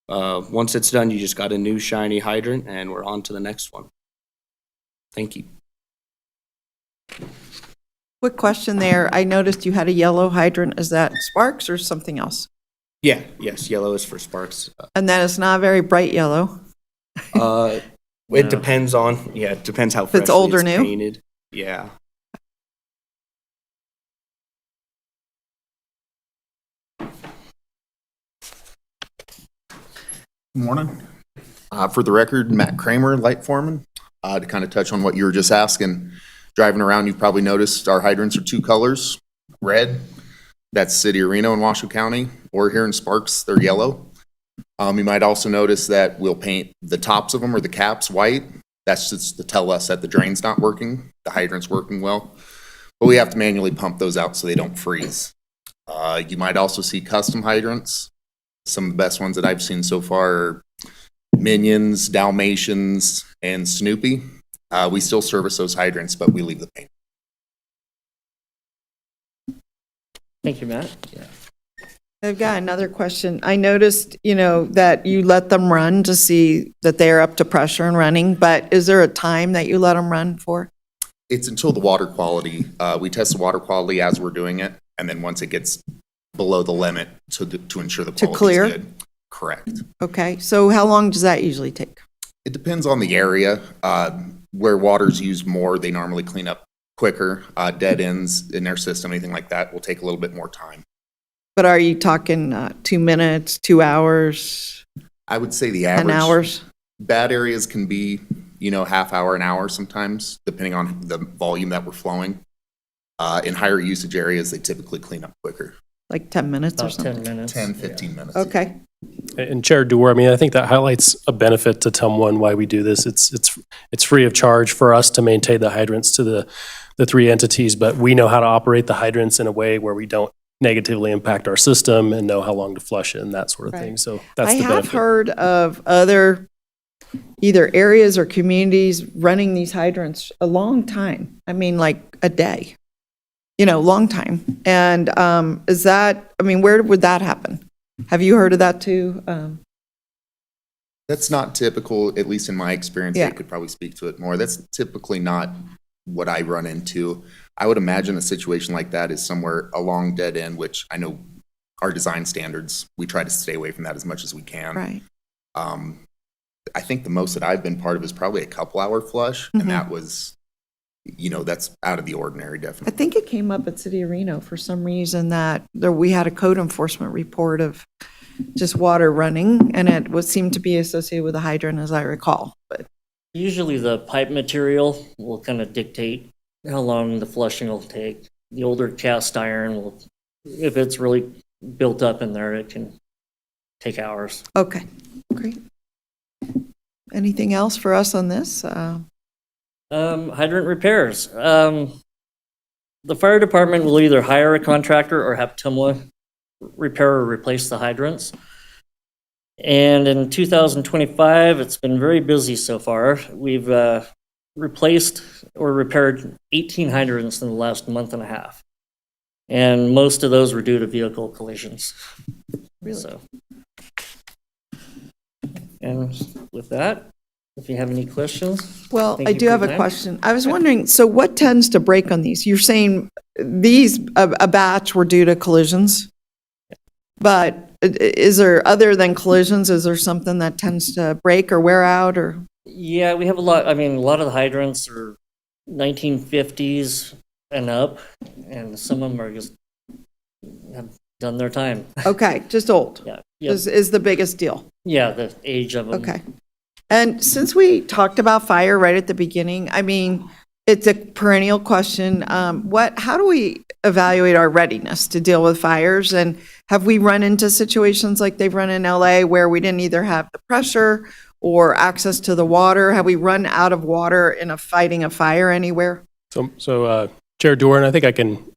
Once it's done, you just got a new shiny hydrant, and we're on to the next one. Thank you. Quick question there. I noticed you had a yellow hydrant. Is that Sparks or something else? Yeah, yes, yellow is for Sparks. And then it's not very bright yellow. It depends on, it depends how If it's freshly old or it's new? painted. Yeah. Morning. For the record, Matt Kramer, light foreman. To kind of touch on what you were just asking, driving around, you've probably noticed our hydrants are 2 colors. Red, that's City of Reno and Washoe County, or here in Sparks, they're yellow. You might also notice that we'll paint the tops of them or the caps white. That's just to tell us that the drain's not working, the hydrant's working well. But we have to manually pump those out so they don't freeze. You might also see custom hydrants. Some of the best ones that I've seen so far are Minions, Dalmatians, and Snoopy. We still service those hydrants, but we leave the paint. Thank you, Matt. I've got another question. I noticed, that you let them run to see that they're up to pressure and running, but is there a time that you let them run for? It's until the water quality. We test the water quality as we're doing it, and then once it gets below the limit to ensure the quality clear? is good. Correct. Okay, so how long does that usually take? It depends on the area. Where water's used more, they normally clean up quicker. Dead ends in their system, anything like that, will take a little bit more time. But are you talking 2 minutes, 2 hours, I would say the 10 average. hours? Bad areas can be, half hour, an hour sometimes, depending on the volume that we're flowing. In higher usage areas, they typically clean up quicker. Like 10 minutes or About something? 10 minutes. 10, 15 minutes. Okay. And Chair Dewar, I think that highlights a benefit to TMWA and why we do this. It's free of charge for us to maintain the hydrants to the 3 entities, but we know how to operate the hydrants in a way where we don't negatively impact our system and know how long to flush it and that sort of thing. Right. So that's I the have benefit. heard of other either areas or communities running these hydrants a long time. I mean, like a day, long time. And where would that happen? Have you heard of that too? That's not typical, at least in my experience. Yeah. They could probably speak to it more. That's typically not what I run into. I would imagine a situation like that is somewhere along dead end, which I know our design standards, we try to stay away from that as much as we can. Right. I think the most that I've been part of is probably a couple hour flush, and that was, that's out of the ordinary, I definitely. think it came up at City of Reno for some reason that we had a code enforcement report of just water running, and it seemed to be associated with a hydrant, as I recall. But Usually the pipe material will kind of dictate how long the flushing will take. The older cast iron will, if it's really built up in there, it can take hours. Okay, great. Anything else for us on this? Hydrant repairs. The fire department will either hire a contractor or have TMWA repair or replace the hydrants. And in 2025, it's been very busy so far. We've replaced or repaired 18 hydrants in the last month and a half. And most of those were due to vehicle collisions. Really? So. And with that, if you have any questions. Well, thank I you do for have your a time. question. I was wondering, so what tends to break on these? You're saying these, a batch were due to collisions? But is there, other than collisions, is there something that tends to break or wear out or? Yeah, we have a lot. I mean, a lot of the hydrants are 1950s and up, and some of them are just have done their time. Okay, just old. Yeah, yep. Is the biggest deal. Yeah, the age of them. Okay. And since we talked about fire right at the beginning, I mean, it's a perennial question. How do we evaluate our readiness to deal with fires? And have we run into situations like they've run in LA where we didn't either have the pressure or access to the water? Have we run out of water in fighting a fire anywhere? So Chair Doran, I think I can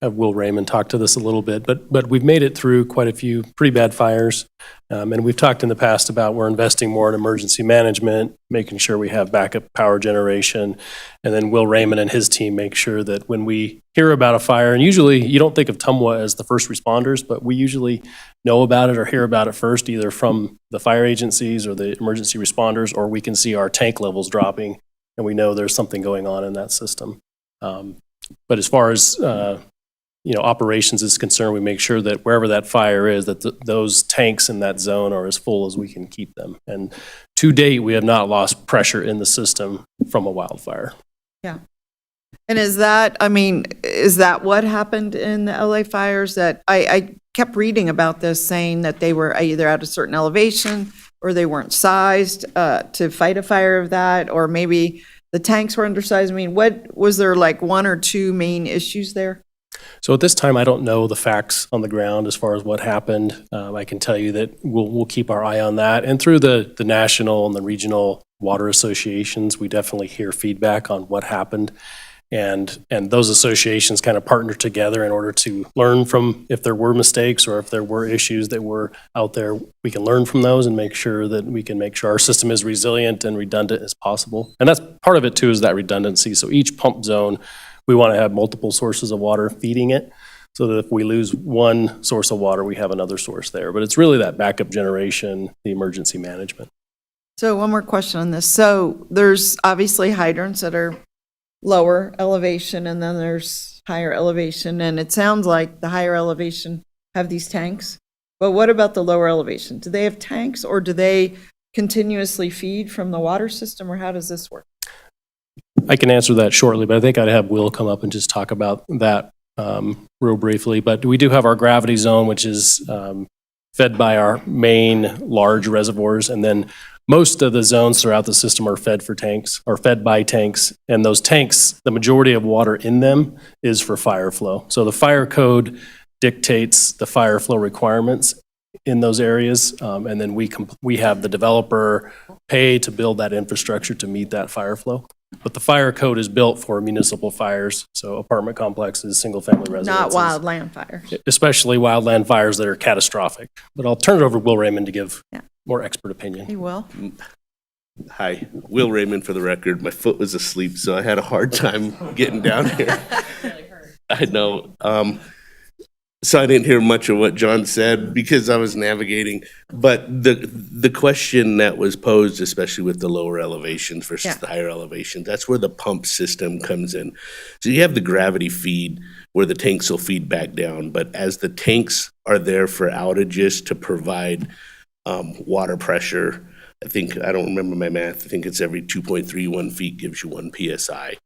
have Will Raymond talk to this a little bit, but we've made it through quite a few pretty bad fires. And we've talked in the past about we're investing more in emergency management, making sure we have backup power generation. And then Will Raymond and his team make sure that when we hear about a fire, and usually you don't think of TMWA as the first responders, but we usually know about it or hear about it first, either from the fire agencies or the emergency responders, or we can see our tank levels dropping and we know there's something going on in that system. But as far as operations is concerned, we make sure that wherever that fire is, that those tanks in that zone are as full as we can keep them. And to date, we have not lost pressure in the system from a wildfire. Yeah. And is that what happened in the LA fires? That I kept reading about this, saying that they were either at a certain elevation or they weren't sized to fight a fire of that, or maybe the tanks were undersized. I mean, what was there, like one or two main issues there? So at this time, I don't know the facts on the ground as far as what happened. I can tell you that we'll keep our eye on that. And through the national and the regional water associations, we definitely hear feedback on what happened. And those associations kind of partner together in order to learn from if there were mistakes or if there were issues that were out there. We can learn from those and make sure that we can make sure our system is resilient and redundant as possible. And that's part of it too, is that redundancy. So each pump zone, we want to have multiple sources of water feeding it so that if we lose one source of water, we have another source there. But it's really that backup generation, the emergency management. So one more question on this. So there's obviously hydrants that are lower elevation and then there's higher elevation. And it sounds like the higher elevation have these tanks. But what about the lower elevation? Do they have tanks or do they continuously feed from the water system, or how does this work? I can answer that shortly, but I think I'd have Will come up and just talk about that real briefly. But we do have our gravity zone, which is fed by our main large reservoirs. And then most of the zones throughout the system are fed by tanks. And those tanks, the majority of water in them is for fire flow. So the fire code dictates the fire flow requirements in those areas. And then we have the developer pay to build that infrastructure to meet that fire flow. But the fire code is built for municipal fires, so apartment complexes, single-family residences. Not wildland fires. Especially wildland fires that are catastrophic. But I'll turn it over to Will Raymond to give more expert opinion. He will. Hi, Will Raymond for the record. My foot was asleep, so I had a hard time getting down here. I know. So I didn't hear much of what John said because I was navigating. But the question that was posed, especially with the lower elevations versus the higher elevations, that's where the pump system comes in. So you have the gravity feed where the tanks will feed back down. But as the tanks are there for outages to provide water pressure, I don't remember my math, I think it's every 2.31 feet gives you 1 PSI.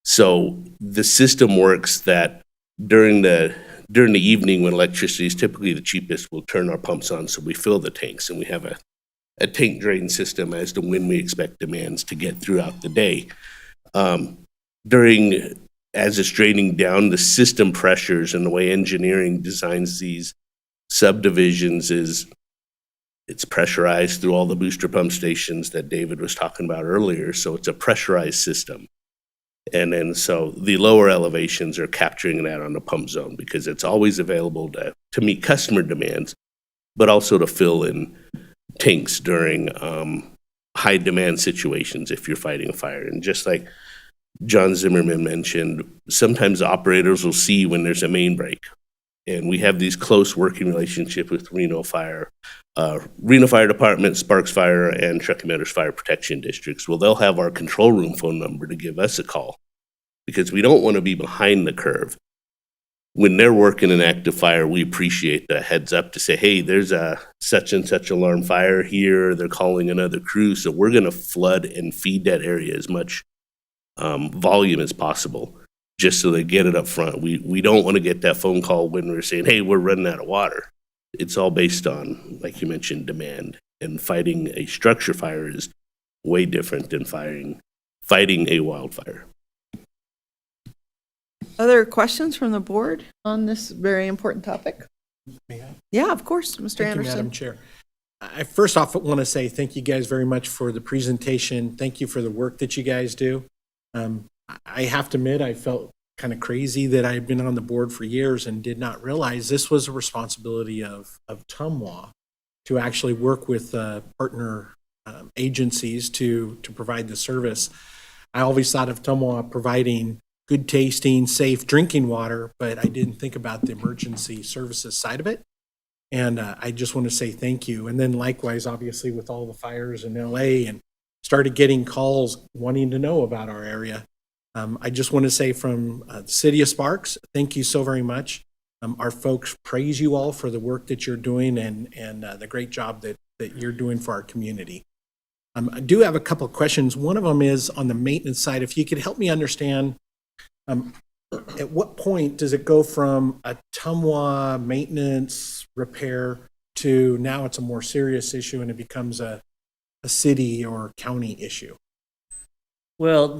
So the system works that during the evening when electricity is typically the cheapest, we'll turn our pumps on so we fill the tanks, and we have a tank drain system as to when we expect demands to get throughout the day. During as it's draining down, the system pressures and the way engineering designs these subdivisions is it's pressurized through all the booster pump stations that David was talking about earlier. So it's a pressurized system. And then so the lower elevations are capturing that on the pump zone because it's always available to meet customer demands, but also to fill in tanks during high demand situations if you're fighting a fire. And just like John Zimmerman mentioned, sometimes operators will see when there's a main break. And we have these close working relationship with Reno Fire Department, Sparks Fire, and Truckee Meadows Fire Protection Districts. Well, they'll have our control room phone number to give us a call because we don't want to be behind the curve. When they're working an active fire, we appreciate the heads up to say, hey, there's a such and such alarm fire here. They're calling another crew. So we're going to flood and feed that area as much volume as possible, just so they get it up front. We don't want to get that phone call when we're saying, hey, we're running out of water. It's all based on, like you mentioned, demand. And fighting a structure fire is way different than fighting a wildfire. Other questions from the board on this very important topic? May I? Yeah, of course, Mr. Thank you, Anderson. Madam Chair. I first off want to say thank you guys very much for the presentation. Thank you for the work that you guys do. I have to admit, I felt kind of crazy that I had been on the board for years and did not realize this was a responsibility of TMWA to actually work with partner agencies to provide the service. I always thought of TMWA providing good tasting, safe drinking water, but I didn't think about the emergency services side of it. And I just want to say thank you. And then likewise, obviously, with all the fires in LA and started getting calls wanting to know about our area. I just want to say from the city of Sparks, thank you so very much. Our folks praise you all for the work that you're doing and the great job that you're doing for our community. I do have a couple of questions. One of them is on the maintenance side. If you could help me understand, at what point does it go from a TMWA maintenance repair to now it's a more serious issue and it becomes a city or county issue? Well,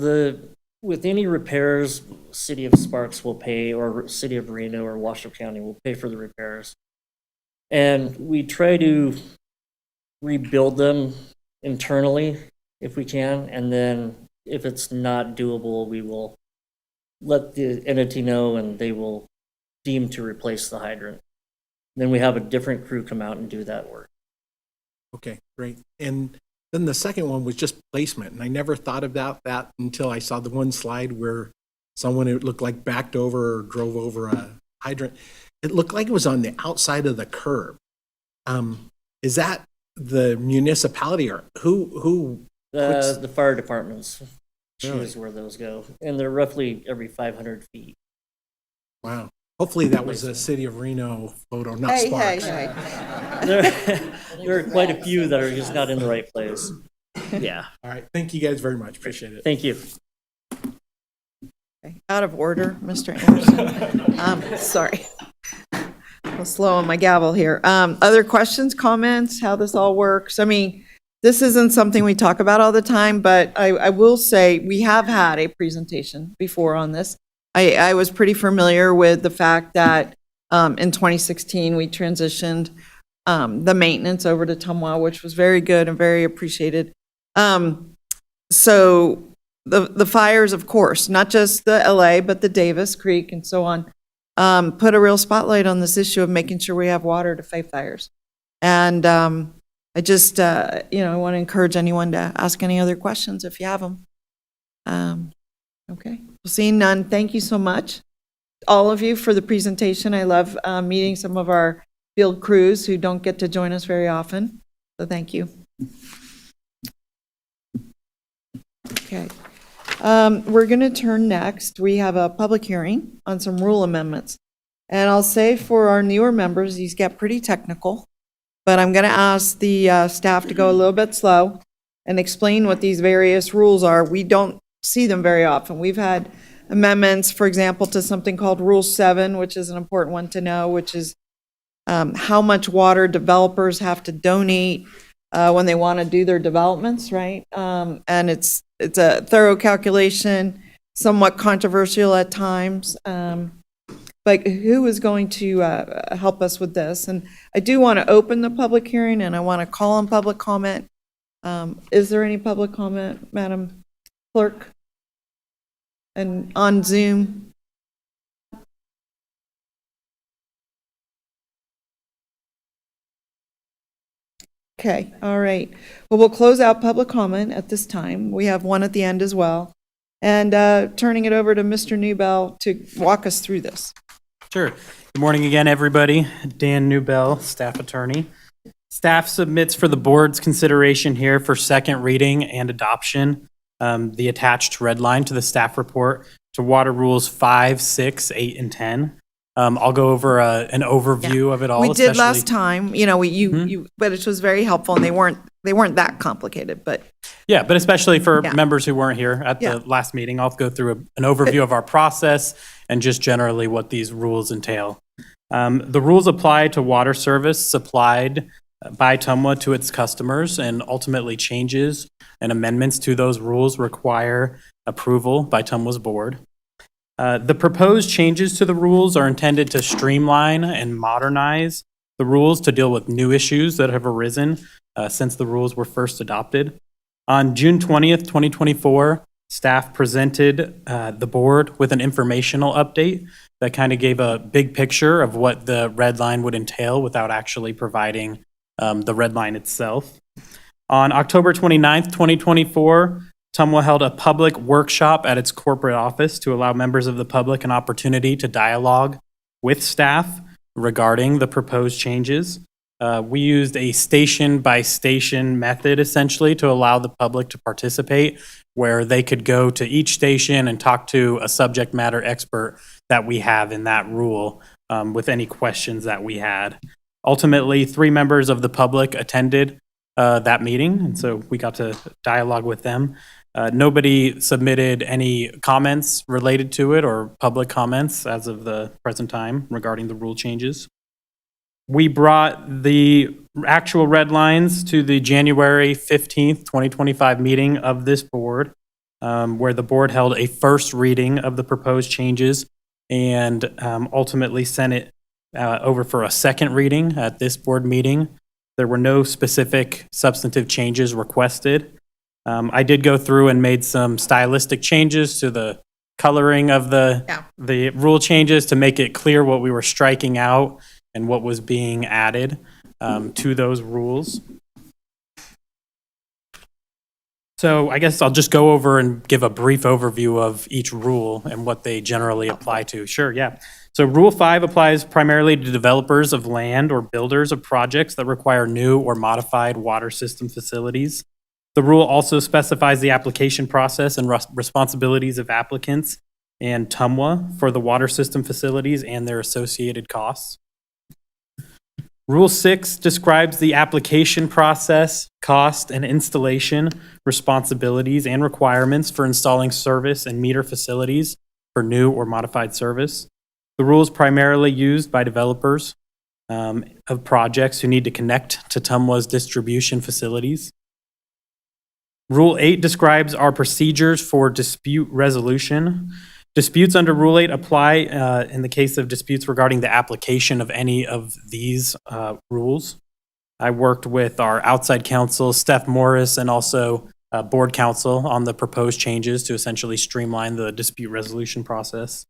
with any repairs, City of Sparks will pay, or City of Reno or Washoe County will pay for the repairs. And we try to rebuild them internally if we can, and then if it's not doable, we will let the entity know and they will deem to replace the hydrant. Then we have a different crew come out and do that work. Okay, great. And then the second one was just placement. And I never thought about that until I saw the one slide where someone, it looked like backed over or drove over a hydrant. It looked like it was on the outside of the curb. Is that the municipality or who? The fire departments Really? choose where those go. And they're roughly every 500 feet. Wow. Hopefully that was a City of Reno photo, not Hey, Sparks. There are quite a few that are just not in the right place. Yeah. All right. Thank you guys very much. Appreciate it. Thank you. Okay, out of order, Mr. Anderson. Sorry. I'm slow on my gavel here. Other questions, comments, how this all works? I mean, this isn't something we talk about all the time, but I will say we have had a presentation before on this. I was pretty familiar with the fact that in 2016, we transitioned the maintenance over to TMWA, which was very good and very appreciated. So the fires, of course, not just the LA, but the Davis Creek and so on, put a real spotlight on this issue of making sure we have water to fight fires. And I just, I want to encourage anyone to ask any other questions if you have them. Okay, well, seeing none, thank you so much, all of you, for the presentation. I love meeting some of our field crews who don't get to join us very often, so thank you. Okay, we're going to turn next. We have a public hearing on some rule amendments. And I'll say for our newer members, these get pretty technical, but I'm going to ask the staff to go a little bit slow and explain what these various rules are. We don't see them very often. We've had amendments, for example, to something called Rule 7, which is an important one to know, which is how much water developers have to donate when they want to do their developments, right? And it's a thorough calculation. somewhat controversial at times. But who is going to help us with this? And I do want to open the public hearing, and I want to call on public comment. Is there any public comment, Madam Clerk? And on Zoom? Okay, all right. Well, we'll close out public comment at this time. We have one at the end as well. And turning it over to Mr. Newbell to walk us through this. Sure. Good morning again, everybody. Dan Newbell, staff attorney. Staff submits for the board's consideration here for second reading and adoption the attached red line to the staff report to Water Rules 5, 6, 8, and 10. I'll go over an overview of it all. We did especially- last time, but it was very helpful, and they weren't that complicated, but. Yeah, but especially for Yeah. members who weren't here at the last meeting, I'll go through an overview of our process and just generally what these rules entail. The rules apply to water service supplied by TMWA to its customers, and ultimately changes and amendments to those rules require approval by TMWA's board. The proposed changes to the rules are intended to streamline and modernize the rules to deal with new issues that have arisen since the rules were first adopted. On June 20th, 2024, staff presented the board with an informational update that kind of gave a big picture of what the red line would entail without actually providing the red line itself. On October 29th, 2024, TMWA held a public workshop at its corporate office to allow members of the public an opportunity to dialogue with staff regarding the proposed changes. We used a station-by-station method, essentially, to allow the public to participate, where they could go to each station and talk to a subject matter expert that we have in that rule with any questions that we had. Ultimately, 3 members of the public attended that meeting, and so we got to dialogue with them. Nobody submitted any comments related to it or public comments as of the present time regarding the rule changes. We brought the actual red lines to the January 15th, 2025 meeting of this board, where the board held a first reading of the proposed changes and ultimately sent it over for a second reading at this board meeting. There were no specific substantive changes requested. I did go through and made some stylistic changes to the coloring of the rule changes to make it clear what we were striking out and what was being added to those rules. So I guess I'll just go over and give a brief overview of each rule and what they generally apply to. Sure, yeah. So Rule 5 applies primarily to developers of land or builders of projects that require new or modified water system facilities. The rule also specifies the application process and responsibilities of applicants and TMWA for the water system facilities and their associated costs. Rule 6 describes the application process, cost, and installation responsibilities and requirements for installing service and meter facilities for new or modified service. The rule is primarily used by developers of projects who need to connect to TMWA's distribution facilities. Rule 8 describes our procedures for dispute resolution. Disputes under Rule 8 apply in the case of disputes regarding the application of any of these rules. I worked with our outside counsel, Steph Morris, and also board counsel on the proposed changes to essentially streamline the dispute resolution process.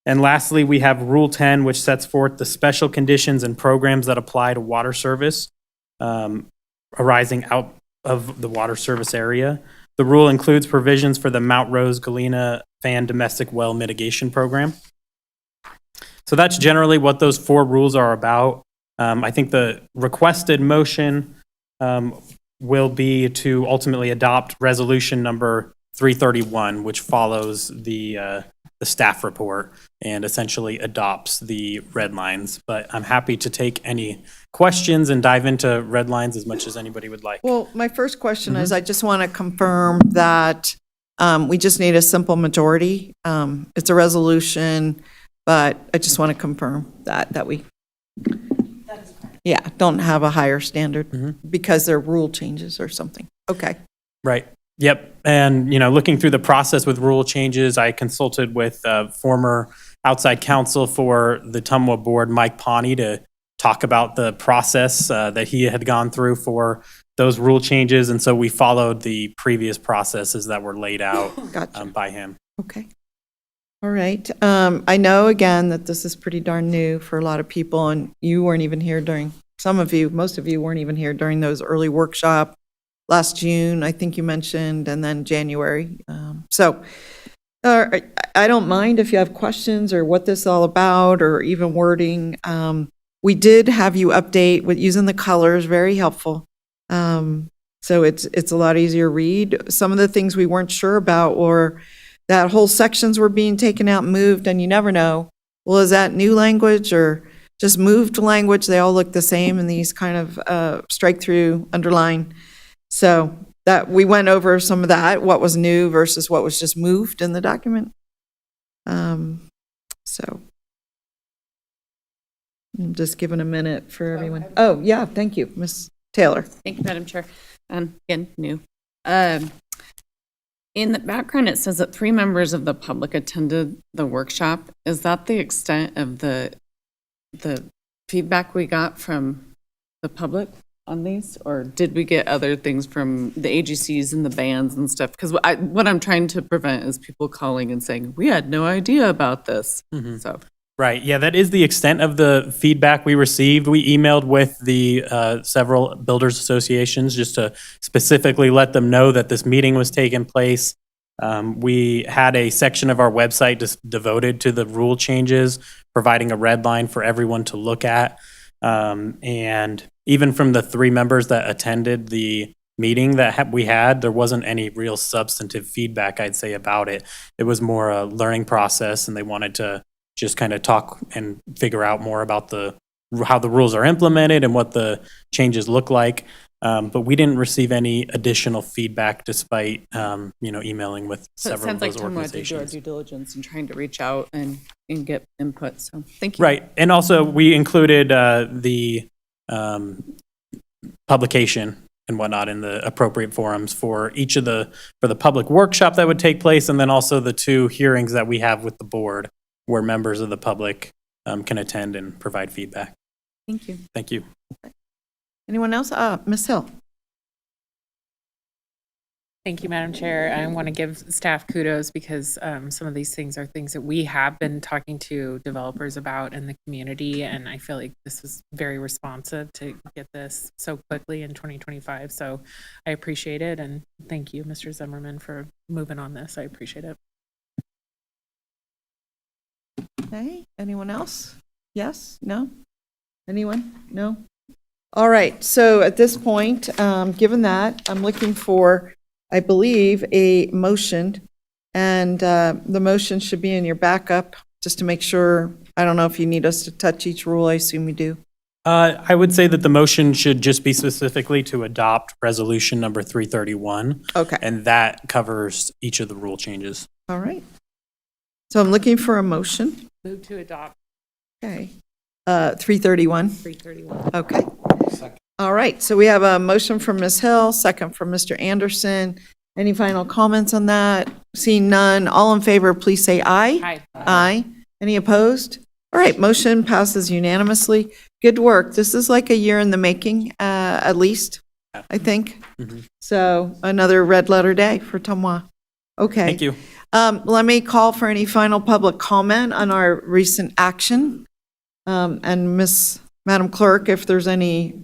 And lastly, we have Rule 10, which sets forth the special conditions and programs that apply to water service arising out of the water service area. The rule includes provisions for the Mount Rose Galena Fan Domestic Well Mitigation Program. So that's generally what those 4 rules are about. I think the requested motion will be to ultimately adopt resolution number 331, which follows the staff report and essentially adopts the red lines. But I'm happy to take any questions and dive into red lines as much as anybody would like. Well, my first question is, I just want to confirm that we just need a simple majority. It's a resolution, but I just want to confirm that we, don't have a higher standard because they're rule changes or something. Okay. Right. Yep, and, looking through the process with rule changes, I consulted with former outside counsel for the TMWA board, Mike Pawnee, to talk about the process that he had gone through for those rule changes, and so we followed the previous processes that were laid out Gotcha. by him. Okay. All right. I know, again, that this is pretty darn new for a lot of people, and you weren't even here during, most of you weren't even here during those early workshop last June, I think you mentioned, and then January. I don't mind if you have questions or what this is all about or even wording. We did have you update with using the colors, very helpful. So it's a lot easier to read. Some of the things we weren't sure about were that whole sections were being taken out and moved, and you never know, well, is that new language or just moved language? They all look the same in these kind of strike through, underline. So that we went over some of that, what was new versus what was just moved in the document. So I'm just giving a minute for everyone. Oh, yeah, thank you, Ms. Taylor. Thank you, Madam Chair. Again, new. In the background, it says that 3 members of the public attended the workshop. Is that the extent of the feedback we got from the public on these? Or did we get other things from the AGCs and the bands and stuff? Because what I'm trying to prevent is people calling and saying, we had no idea about this. So. Right. Yeah, that is the extent of the feedback we received. We emailed with the several builders associations just to specifically let them know that this meeting was taking place. We had a section of our website just devoted to the rule changes, providing a red line for everyone to look at. And even from the 3 members that attended the meeting that we had, there wasn't any real substantive feedback, I'd say, about it. It was more a learning process, and they wanted to just kind of talk and figure out more about how the rules are implemented and what the changes look like. But we didn't receive any additional feedback despite, emailing with several of those organizations. So it sounds like TMWA did do our due diligence and trying to reach out and get input. So thank you. Right. And also we included the publication and whatnot in the appropriate forums for for the public workshop that would take place, and then also the 2 hearings that we have with the board, where members of the public can attend and provide feedback. Thank you. Thank you. Anyone else? Ms. Hill. Thank you, Madam Chair. I want to give staff kudos because some of these things are things that we have been talking to developers about in the community, and I feel like this was very responsive to get this so quickly in 2025. So I appreciate it, and thank you, Mr. Zimmerman, for moving on this. I appreciate it. Okay, anyone else? Yes? No? Anyone? No? All right, so at this point, given that, I'm looking for, I believe, a motion, and the motion should be in your backup, just to make sure. I don't know if you need us to touch each rule. I assume you do. I would say that the motion should just be specifically to adopt resolution number 331. Okay. And that covers each of the rule changes. All right. So I'm looking for a motion. Move to adopt. Okay. 331. 331. Okay. All right, so we have a motion from Ms. Hill, second from Mr. Anderson. Any final comments on that? Seeing none, all in favor, please say aye. Aye. Aye. Any opposed? All right, motion passes unanimously. Good work. This is like a year in the making, at least, I think. So another red letter day for TMWA. Okay. Thank you. Let me call for any final public comment on our recent action. And Madam Clerk, if there's any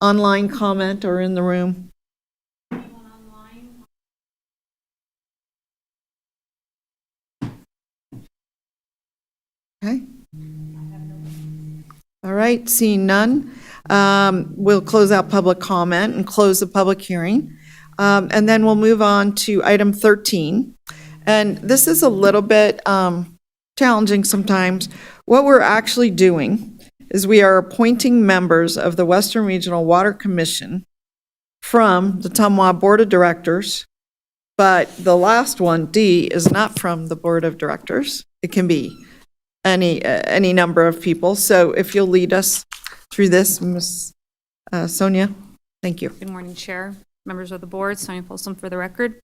online comment or in the room. Okay. All right, seeing none, we'll close out public comment and close the public hearing. And then we'll move on to item 13. And this is a little bit challenging sometimes. What we're actually doing is we are appointing members of the Western Regional Water Commission from the TMWA Board of Directors, but the last one, D, is not from the Board of Directors. It can be any number of people. So if you'll lead us through this, Ms. Sonia, thank you. Good morning, Chair, members of the board. Sonia Folsom for the record.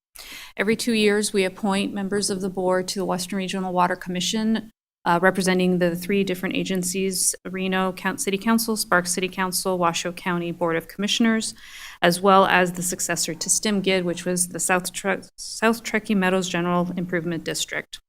Every 2 years, we appoint members of the board to the Western Regional Water Commission, representing the 3 different agencies, Reno City Council, Sparks City Council, Washoe County Board of Commissioners, as well as the successor to STIMGID, which was the South Truckee Meadows General Improvement District.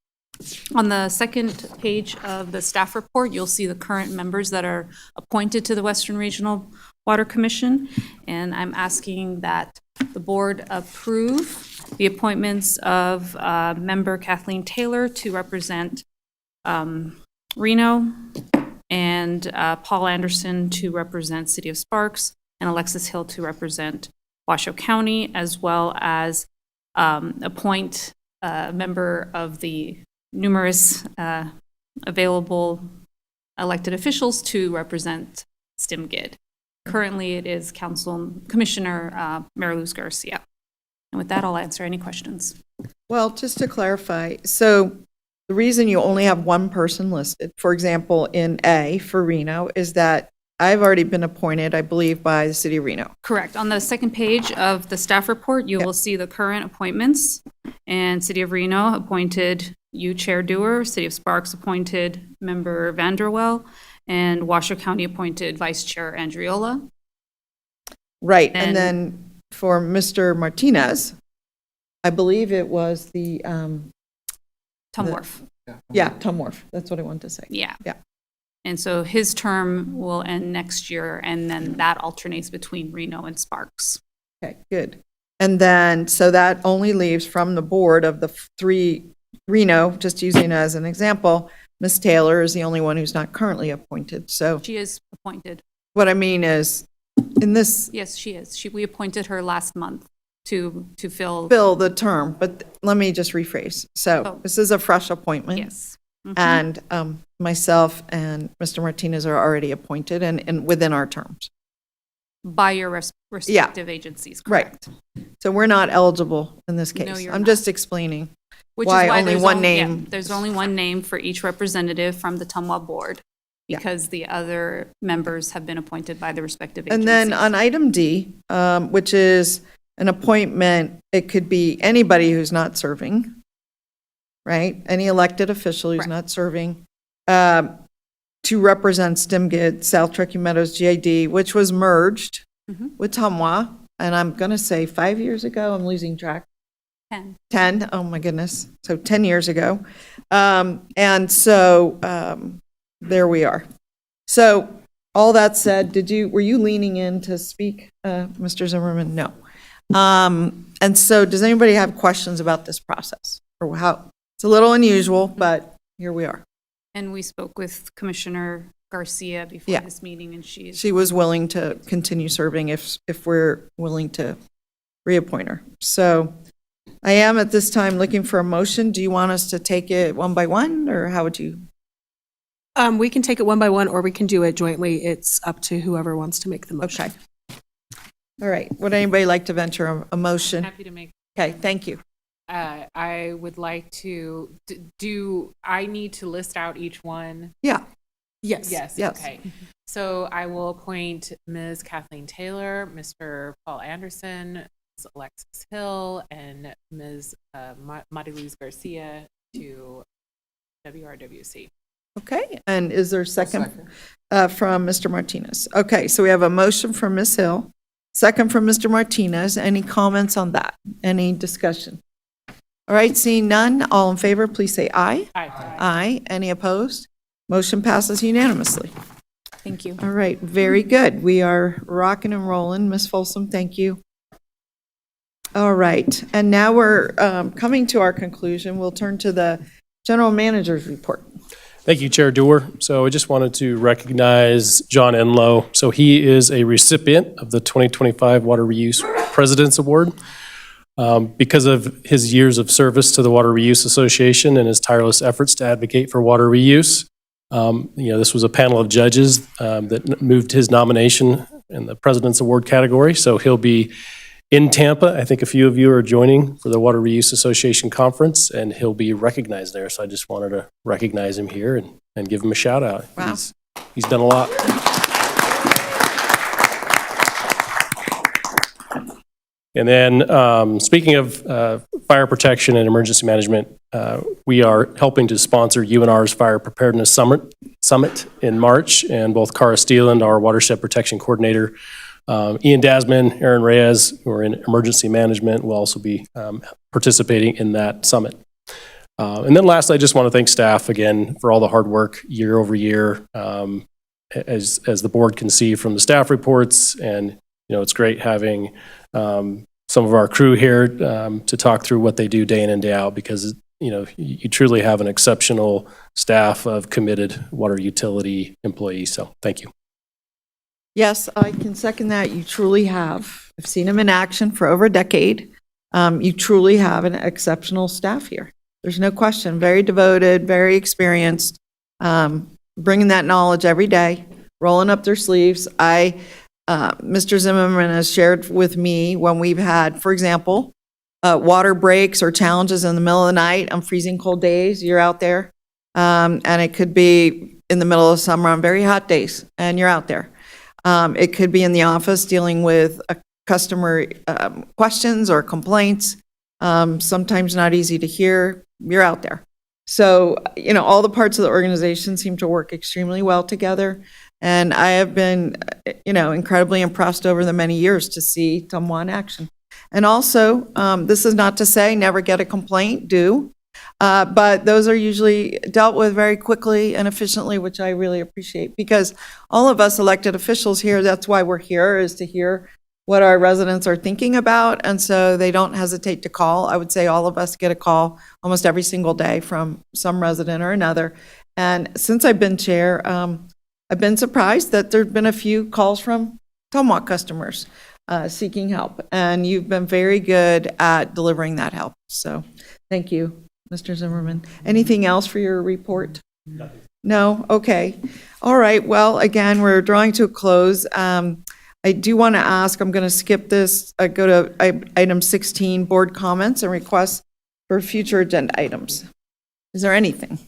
On the second page of the staff report, you'll see the current members that are appointed to the Western Regional Water Commission, and I'm asking that the board approve the appointments of member Kathleen Taylor to represent Reno, and Paul Anderson to represent City of Sparks, and Alexis Hill to represent Washoe County, as well as appoint a member of the numerous available elected officials to represent STIMGID. Currently, it is Commissioner Mary Luz Garcia. And with that, I'll answer any questions. Well, just to clarify, so the reason you only have one person listed, for example, in A for Reno, is that I've already been appointed, I believe, by the City of Reno. Correct. On the second page of the staff report, you will see the current appointments. And City of Reno appointed you, Chair Dewar. City of Sparks appointed Member Vanderwell. And Washoe County appointed Vice Chair Andriola. Right, and then for Mr. Martinez, I believe it was the Tom Wharf. Yeah, Tom Wharf. That's what I wanted to say. Yeah. Yeah. And so his term will end next year, and then that alternates between Reno and Sparks. Okay, good. And then, so that only leaves from the board of the 3, Reno, just using it as an example, Ms. Taylor is the only one who's not currently appointed. So She is appointed. what I mean is, in this, Yes, she is. We appointed her last month to fill. fill the term, but let me just rephrase. So Oh. this is a fresh appointment. Yes. Mhm. And myself and Mr. Martinez are already appointed and within our terms. By your respective agencies, correct? Right. So we're not eligible in this No, case. you're I'm not. just explaining Which why is why only there's one only, name. yeah, there's only one name for each representative from the TMWA board, because the other members have been appointed by the respective agencies. And then on item D, which is an appointment, it could be anybody who's not serving, right? Any elected official who's not serving, to represent STIMGID, South Truckee Meadows GID, which was merged with TMWA. And I'm going to say 5 years ago, I'm losing track. 10, oh my goodness. So 10 years ago. And so there we are. So all that said, were you leaning in to speak, Mr. Zimmerman? No. And so does anybody have questions about this process or how? It's a little unusual, but here we are. And we spoke with Commissioner Garcia before this meeting, and She was willing to continue serving if we're willing to reappoint her. So I am at this time looking for a motion. Do you want us to take it one by one, or how would you? We can take it one by one, or we can do it jointly. It's up to whoever wants to make the motion. Okay. All right. Would anybody like to venture a motion? Happy to make. Okay, thank you. I would like to, do I need to list out each one? Yeah. Yes. Yes, okay. So I will appoint Ms. Kathleen Taylor, Mr. Paul Anderson, Ms. Alexis Hill, and Ms. Mariluz Garcia to WRWC. Okay, and is there a second from Mr. Martinez? Okay, so we have a motion from Ms. Hill, second from Mr. Martinez. Any comments on that? Any discussion? All right, seeing none, all in favor, please say aye. Aye. Aye. Any opposed? Motion passes unanimously. Thank you. All right, very good. We are rocking and rolling. Ms. Folsom, thank you. All right, and now we're coming to our conclusion. We'll turn to the general manager's report. Thank you, Chair Dewar. So I just wanted to recognize John Enlow. So he is a recipient of the 2025 Water Reuse President's Award. Because of his years of service to the Water Reuse Association and his tireless efforts to advocate for water reuse. This was a panel of judges that moved his nomination in the President's Award category. So he'll be in Tampa. I think a few of you are joining for the Water Reuse Association Conference, and he'll be recognized there. So I just wanted to recognize him here and give him a shout out. Wow. He's done a lot. And then, speaking of fire protection and emergency management, we are helping to sponsor UNR's Fire Preparedness Summit in March, and both Cara Steeland, our watershed protection coordinator, Ian Dasman, Aaron Reyes, who are in emergency management, will also be participating in that summit. And then lastly, I just want to thank staff again for all the hard work year over year. As the board can see from the staff reports, and it's great having some of our crew here to talk through what they do day in and day out, because you truly have an exceptional staff of committed water utility employees. So thank you. Yes, I can second that. You truly have. I've seen them in action for over a decade. You truly have an exceptional staff here. There's no question. Very devoted, very experienced, bringing that knowledge every day, rolling up their sleeves. Mr. Zimmerman has shared with me when we've had, for example, water breaks or challenges in the middle of the night on freezing cold days. You're out there. And it could be in the middle of summer on very hot days, and you're out there. It could be in the office dealing with customer questions or complaints. Sometimes not easy to hear. You're out there. So, all the parts of the organization seem to work extremely well together. And I have been, incredibly impressed over the many years to see TMWA in action. And also, this is not to say never get a complaint, but those are usually dealt with very quickly and efficiently, which I really appreciate, because all of us elected officials here, that's why we're here, is to hear what our residents are thinking about, and so they don't hesitate to call. I would say all of us get a call almost every single day from some resident or another. And since I've been chair, I've been surprised that there've been a few calls from TMWA customers seeking help, and you've been very good at delivering that help. So thank you, Mr. Zimmerman. Anything else for your report? Nothing. No? Okay. All right. Well, again, we're drawing to a close. I do want to ask, I'm going to skip this, go to item 16, board comments and requests for future agenda items. Is there anything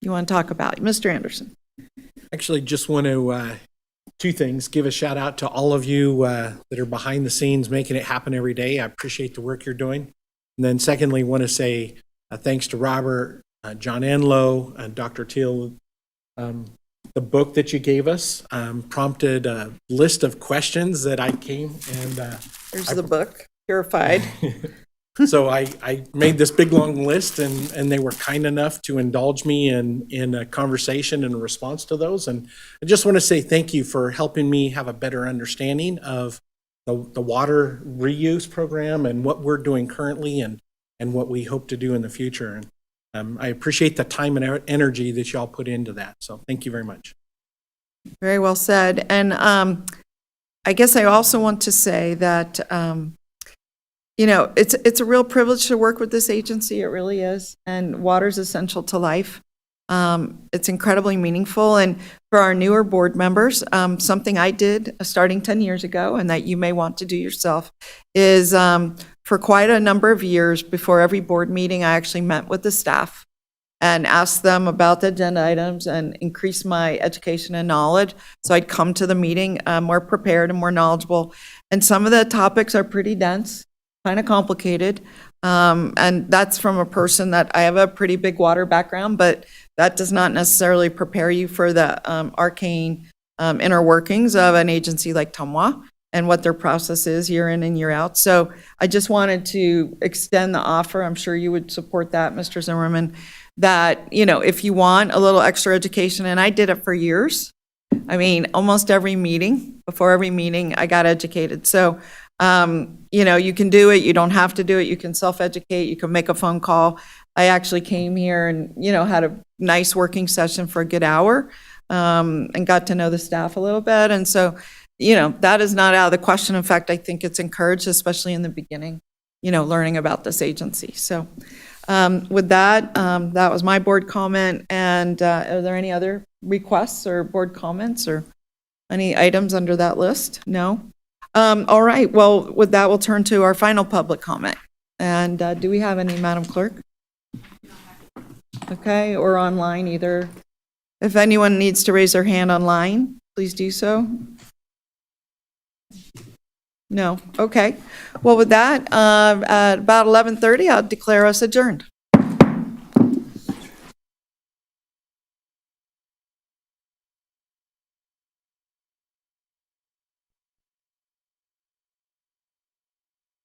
you want to talk about? Mr. Anderson. Actually, just want to, two things, give a shout out to all of you that are behind the scenes making it happen every day. I appreciate the work you're doing. And then secondly, want to say thanks to Robert, John Enlow, and Dr. Teal. The book that you gave us prompted a list of questions that I came and... Here's the book, Purified. So I made this big, long list, and they were kind enough to indulge me in a conversation and a response to those. And I just want to say thank you for helping me have a better understanding of the water reuse program and what we're doing currently and what we hope to do in the future. And I appreciate the time and energy that y'all put into that. So thank you very much. Very well said. And I guess I also want to say that, it's a real privilege to work with this agency. It really is. And water is essential to life. It's incredibly meaningful. And for our newer board members, something I did starting 10 years ago and that you may want to do yourself is for quite a number of years before every board meeting, I actually met with the staff and asked them about the agenda items and increased my education and knowledge. So I'd come to the meeting more prepared and more knowledgeable. And some of the topics are pretty dense, kind of complicated. And that's from a person that I have a pretty big water background, but that does not necessarily prepare you for the arcane inner workings of an agency like TMWA and what their process is year in and year out. So I just wanted to extend the offer. I'm sure you would support that, Mr. Zimmerman, that, if you want a little extra education, and I did it for years. I mean, almost every meeting, before every meeting, I got educated. So, you can do it. You don't have to do it. You can self-educate. You can make a phone call. I actually came here and, had a nice working session for a good hour and got to know the staff a little bit. And so, that is not out of the question. In fact, I think it's encouraged, especially in the beginning, learning about this agency. So with that, that was my board comment. And are there any other requests or board comments or any items under that list? No? All right. Well, with that, we'll turn to our final public comment. And do we have any, Madam Clerk? Okay, or online either. If anyone needs to raise their hand online, please do so. No? Okay. Well, with that, at about 11:30, I'll declare us adjourned.